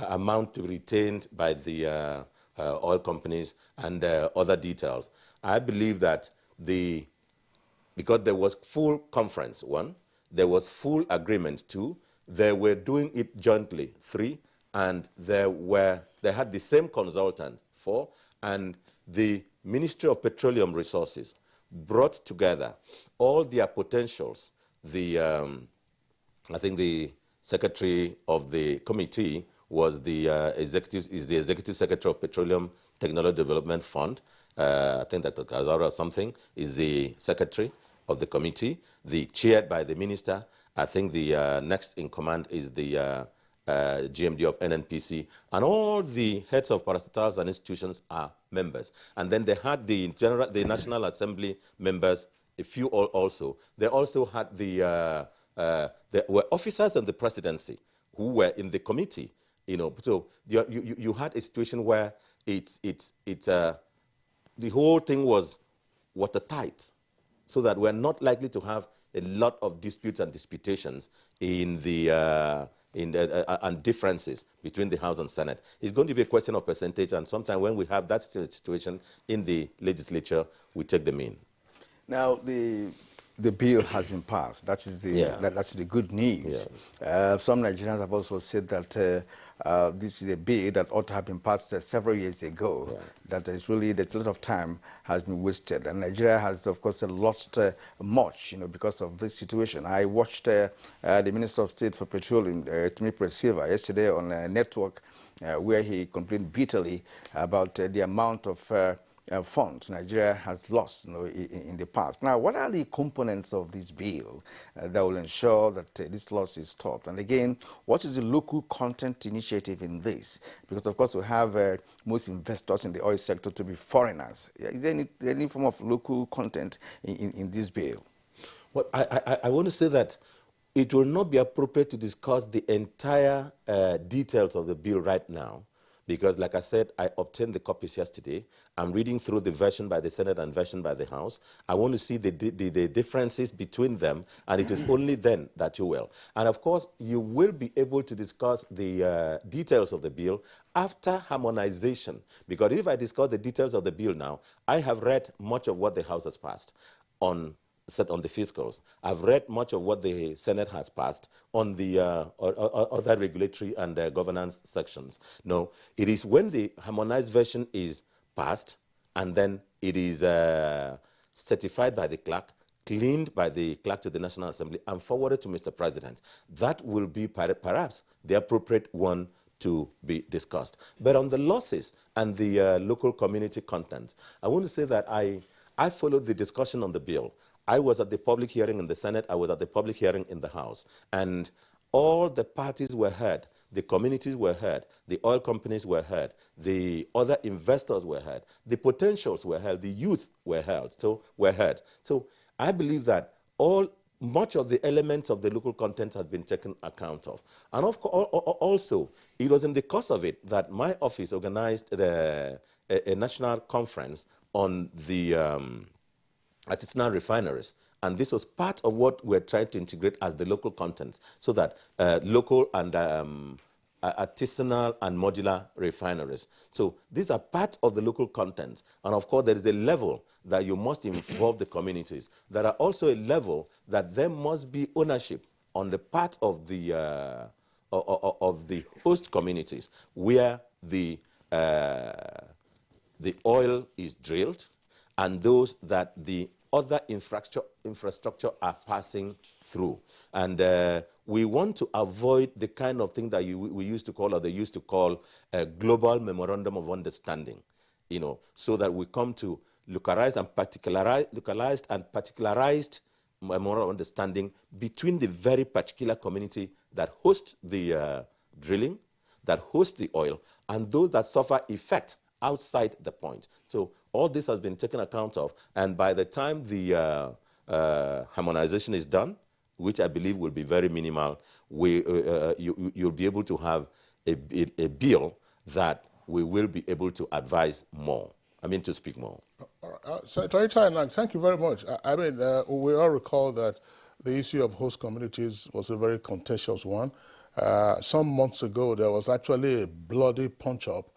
amount to be retained by the oil companies and other details, I believe that because there was full conference, one, there was full agreement, two, they were doing it jointly, three, and they had the same consultant, four, and the Ministry of Petroleum Resources brought together all their potentials. I think the secretary of the committee was the executive secretary of Petroleum Technology Development Fund. I think that Kazara or something is the secretary of the committee, chaired by the minister. I think the next in command is the GMD of NNPC, and all the heads of parastatals and institutions are members. And then they had the National Assembly members, a few also. They also had there were officers of the presidency who were in the committee. So you had a situation where the whole thing was watertight, so that we're not likely to have a lot of disputes and disputations and differences between the House and Senate. It's going to be a question of percentage, and sometimes when we have that situation in the legislature, we take them in. Now, the bill has been passed. That is the good news. Yeah. Some Nigerians have also said that this is a bill that ought to have been passed several years ago. Yeah. That there's a lot of time has been wasted, and Nigeria has, of course, lost much, because of this situation. I watched the Minister of State for Petroleum, Timi Silva, yesterday on a network where he complained bitterly about the amount of funds Nigeria has lost in the past. Now, what are the components of this bill that will ensure that this loss is stopped? And again, what is the local content initiative in this? Because, of course, we have most investors in the oil sector to be foreigners. Is there any form of local content in this bill? Well, I want to say that it will not be appropriate to discuss the entire details of the bill right now, because, like I said, I obtained the copies yesterday. I'm reading through the version by the Senate and version by the House. I want to see the differences between them, and it is only then that you will. And, of course, you will be able to discuss the details of the bill after harmonization, because if I discuss the details of the bill now, I have read much of what the House has passed set on the fiscals. I've read much of what the Senate has passed on the other regulatory and governance sections. No, it is when the harmonized version is passed and then it is certified by the clerk, cleaned by the clerk to the National Assembly, and forwarded to Mr. President. That will be perhaps the appropriate one to be discussed. But on the losses and the local community content, I want to say that I followed the discussion on the bill. I was at the public hearing in the Senate, I was at the public hearing in the House, and all the parties were heard, the communities were heard, the oil companies were heard, the other investors were heard, the potentials were heard, the youth were heard. So I believe that much of the elements of the local content has been taken account of. And also, it was in the course of it that my office organized a national conference on the artisanal refineries, and this was part of what we're trying to integrate as the local content, so that local and artisanal and modular refineries. So these are part of the local content, and of course there is a level that you must involve the communities. There are also a level that there must be ownership on the part of the host communities, where the oil is drilled, and those that the other infrastructure are passing through. And we want to avoid the kind of thing that we used to call, or they used to call, a global memorandum of understanding, so that we come to localized and particularized memorandum of understanding between the very particular community that hosts the drilling, that hosts the oil, and those that suffer effect outside the point. So all this has been taken account of, and by the time the harmonization is done, which I believe will be very minimal, you'll be able to have a bill that we will be able to advise more. To speak more. Senator Itai, thank you very much. We all recall that the issue of host communities was a very contentious one. Some months ago, there was actually a bloody punch-up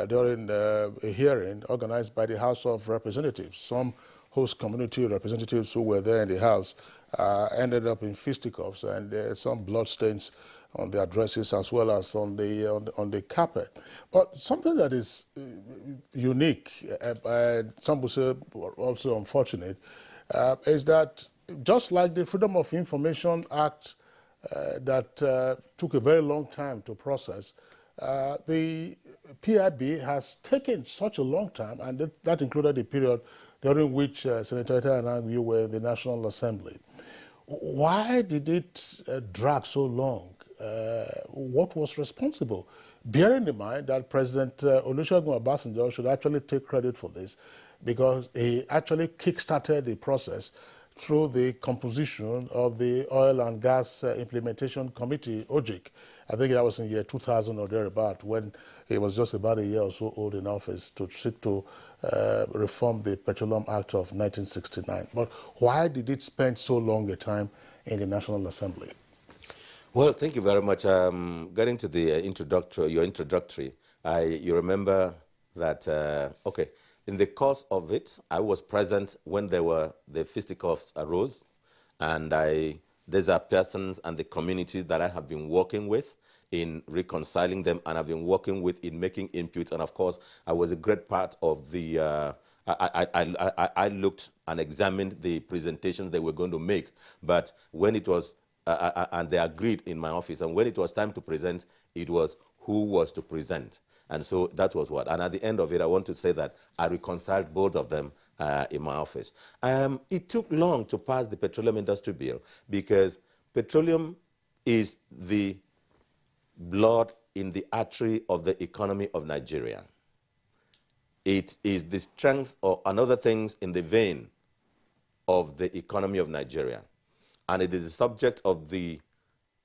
during a hearing organized by the House of Representatives. Some host community representatives who were there in the House ended up in fisticuffs, and some bloodstains on the addresses as well as on the carpet. But something that is unique, some would say also unfortunate, is that just like the Freedom of Information Act that took a very long time to process, the PIB has taken such a long time, and that included the period during which Senator Etta and you were in the National Assembly. Why did it drag so long? What was responsible? Bearing in mind that President Olusegun Obasanjo should actually take credit for this, because he actually kick-started the process through the composition of the Oil and Gas Implementation Committee, OGIC. I think that was in year 2000 or thereabout, when he was just about a year or so old in office, to seek to reform the Petroleum Act of 1969. But why did it spend so long a time in the National Assembly? Well, thank you very much. Getting to the introductory, you remember that, okay, in the course of it, I was present when the fisticuffs arose, and these are persons and the communities that I have been working with in reconciling them, and I've been working with in making inputs. And of course, I was a great part of the, I looked and examined the presentations they were going to make. But when it was, and they agreed in my office, and when it was time to present, it was who was to present. And so that was what. And at the end of it, I want to say that I reconciled both of them in my office. It took long to pass the Petroleum Industry Bill, because petroleum is the blood in the artery of the economy of Nigeria. It is the strength or another things in the vein of the economy of Nigeria. And it is the subject of the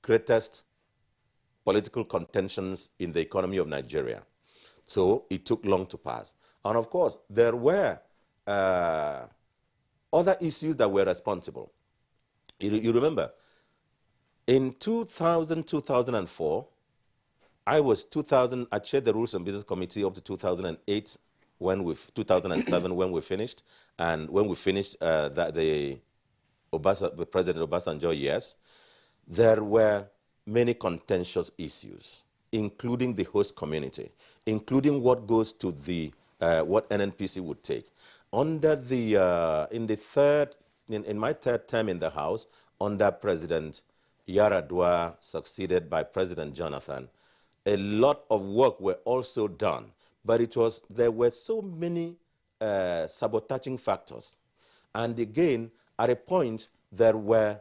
greatest political contentions in the economy of Nigeria. So it took long to pass. And of course, there were other issues that were responsible. You remember, in 2000, 2004, I chaired the Rules and Business Committee up to 2008, 2007 when we finished. And when we finished the President Obasanjo years, there were many contentious issues, including the host community, including what goes to the what NNPC would take. Under the in my third term in the House, under President Yaradua, succeeded by President Jonathan, a lot of work were also done, but there were so many sabotaging factors, and again, at a point, there were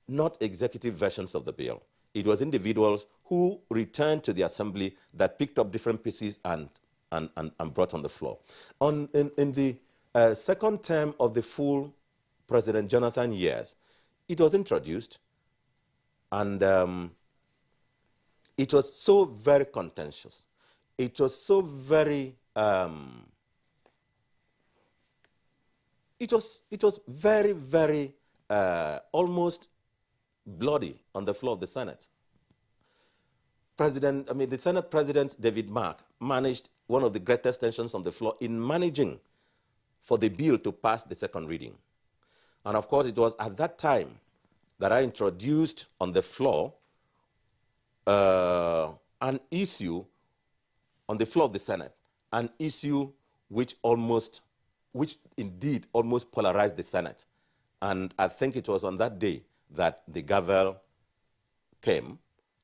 not executive versions of the bill. It was individuals who returned to the assembly that picked up different pieces and brought on the floor. In the second term of the full President Jonathan years, it was introduced, and it was so very contentious. It was so very it was very, very almost bloody on the floor of the Senate. The Senate President, David Mark, managed one of the greatest tensions on the floor in managing for the bill to pass the second reading. And of course, it was at that time that I introduced on the floor an issue on the floor of the Senate, an issue which indeed almost polarized the Senate. And I think it was on that day that the gavel came,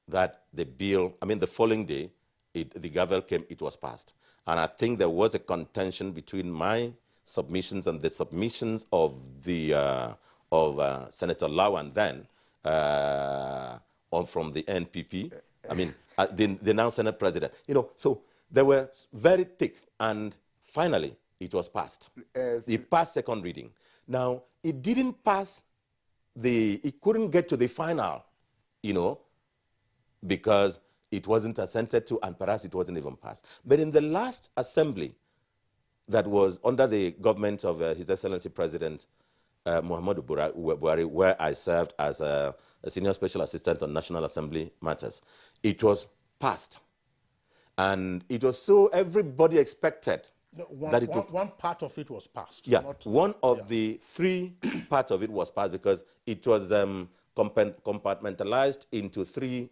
that the bill, the following day, the gavel came, it was passed. And I think there was a contention between my submissions and the submissions of the Senator Lawan then, from the NPP, the now Senate President. So they were very thick, and finally, it was passed. It passed second reading. Now, it didn't pass it couldn't get to the final, because it wasn't assented to, and perhaps it wasn't even passed. But in the last assembly that was under the government of His Excellency President Muhammadu Buhari, where I served as a senior special assistant on National Assembly matters, it was passed. And it was so everybody expected one part of it was passed. Yeah, one of the three parts of it was passed, because it was compartmentalized into three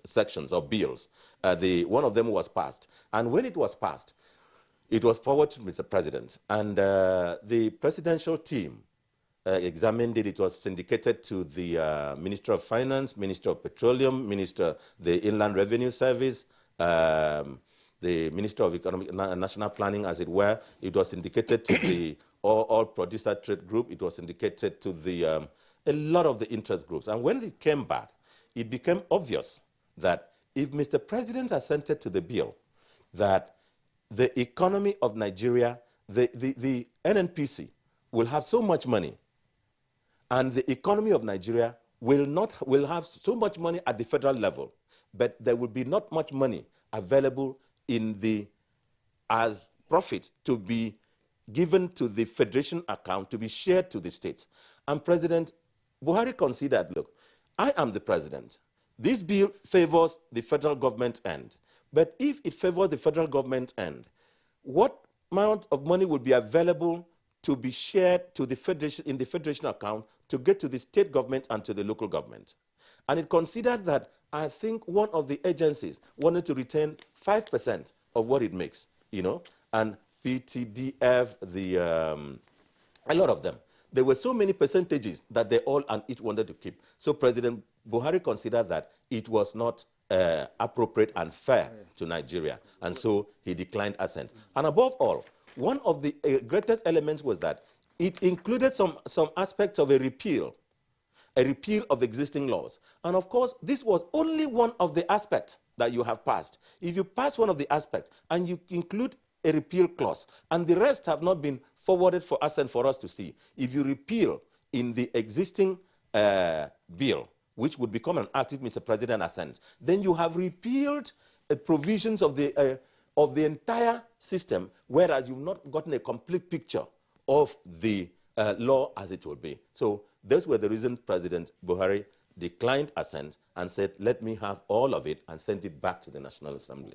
sections or bills. One of them was passed. And when it was passed, it was forwarded to Mr. President. And the presidential team examined it. It was syndicated to the Minister of Finance, Minister of Petroleum, the Inland Revenue Service, the Minister of Economic National Planning, as it were. It was syndicated to the all Producer Trade Group. It was syndicated to the a lot of the interest groups. And when it came back, it became obvious that if Mr. President assented to the bill, that the economy of Nigeria, the NNPC will have so much money, and the economy of Nigeria will have so much money at the federal level, but there will be not much money available as profit to be given to the federation account to be shared to the states. And President Buhari considered, look, I am the president. This bill favors the federal government end. But if it favors the federal government end, what amount of money will be available to be shared to the federation in the federation account to get to the state government and to the local government? And it considered that I think one of the agencies wanted to retain 5% of what it makes, and PTDF, a lot of them. There were so many percentages that they all and each wanted to keep. So President Buhari considered that it was not appropriate and fair to Nigeria, and so he declined assent. And above all, one of the greatest elements was that it included some aspects of a repeal of existing laws. And of course, this was only one of the aspects that you have passed. If you pass one of the aspects and you include a repeal clause, and the rest have not been forwarded for assent for us to see, if you repeal in the existing bill, which would become an act if Mr. President assents, then you have repealed provisions of the entire system, whereas you've not gotten a complete picture of the law as it would be. So those were the reasons President Buhari declined assent and said, let me have all of it, and sent it back to the National Assembly.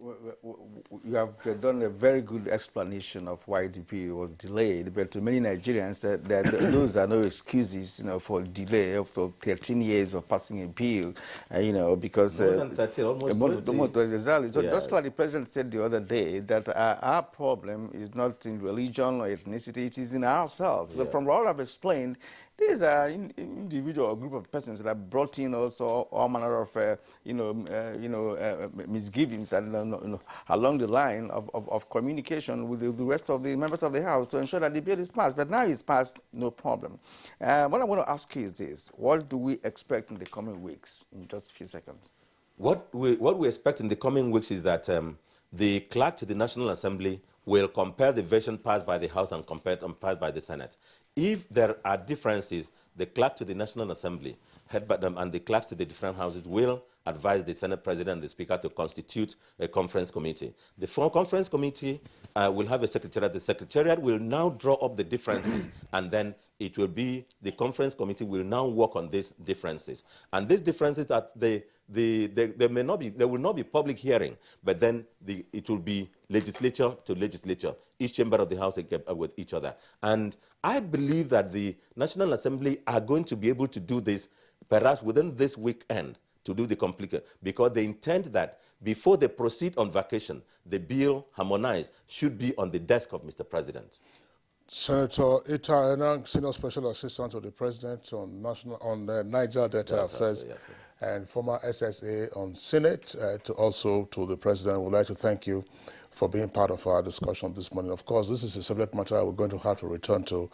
You have done a very good explanation of why the bill was delayed, but to many Nigerians, those are no excuses, for delay of 13 years of passing a bill, because... More than 13, almost 20. Exactly. So just like the President said the other day, that our problem is not in religion or ethnicity, it is in ourselves. Yeah. But from what I've explained, these are individual or group of persons that have brought in also all manner of, misgivings and along the line of communication with the rest of the members of the House to ensure that the bill is passed. But now it's passed, no problem. What I want to ask you is this: what do we expect in the coming weeks? In just a few seconds. What we expect in the coming weeks is that the clerk to the National Assembly will compare the version passed by the House and passed by the Senate. If there are differences, the clerk to the National Assembly, head by them, and the clerks to the different houses will advise the Senate President and the Speaker to constitute a conference committee. The conference committee will have a secretariat. The secretariat will now draw up the differences, and then it will be the conference committee will now work on these differences. And these differences that there will not be public hearing, but then it will be legislature to legislature, each chamber of the House with each other. And I believe that the National Assembly are going to be able to do this perhaps within this weekend, to do the complete, because they intend that before they proceed on vacation, the bill harmonized should be on the desk of Mr. President. Senator Ita Enang, Senior Special Assistant to the President on Niger Delta Affairs, yes, and former SSA on Senate, to the President. We'd like to thank you for being part of our discussion this morning. Of course, this is a subject matter we're going to have to return to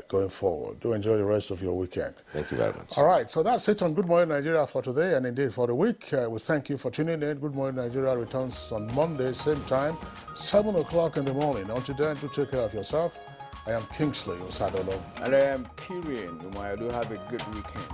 going forward. Do enjoy the rest of your weekend. Thank you very much. All right, so that's it on Good Morning Nigeria for today and indeed for the week. We thank you for tuning in. Good Morning Nigeria returns on Monday, same time, 7 o'clock in the morning. Until then, do take care of yourself. I am Kingsley Osadolo. And I am Kyrian. You do have a good weekend.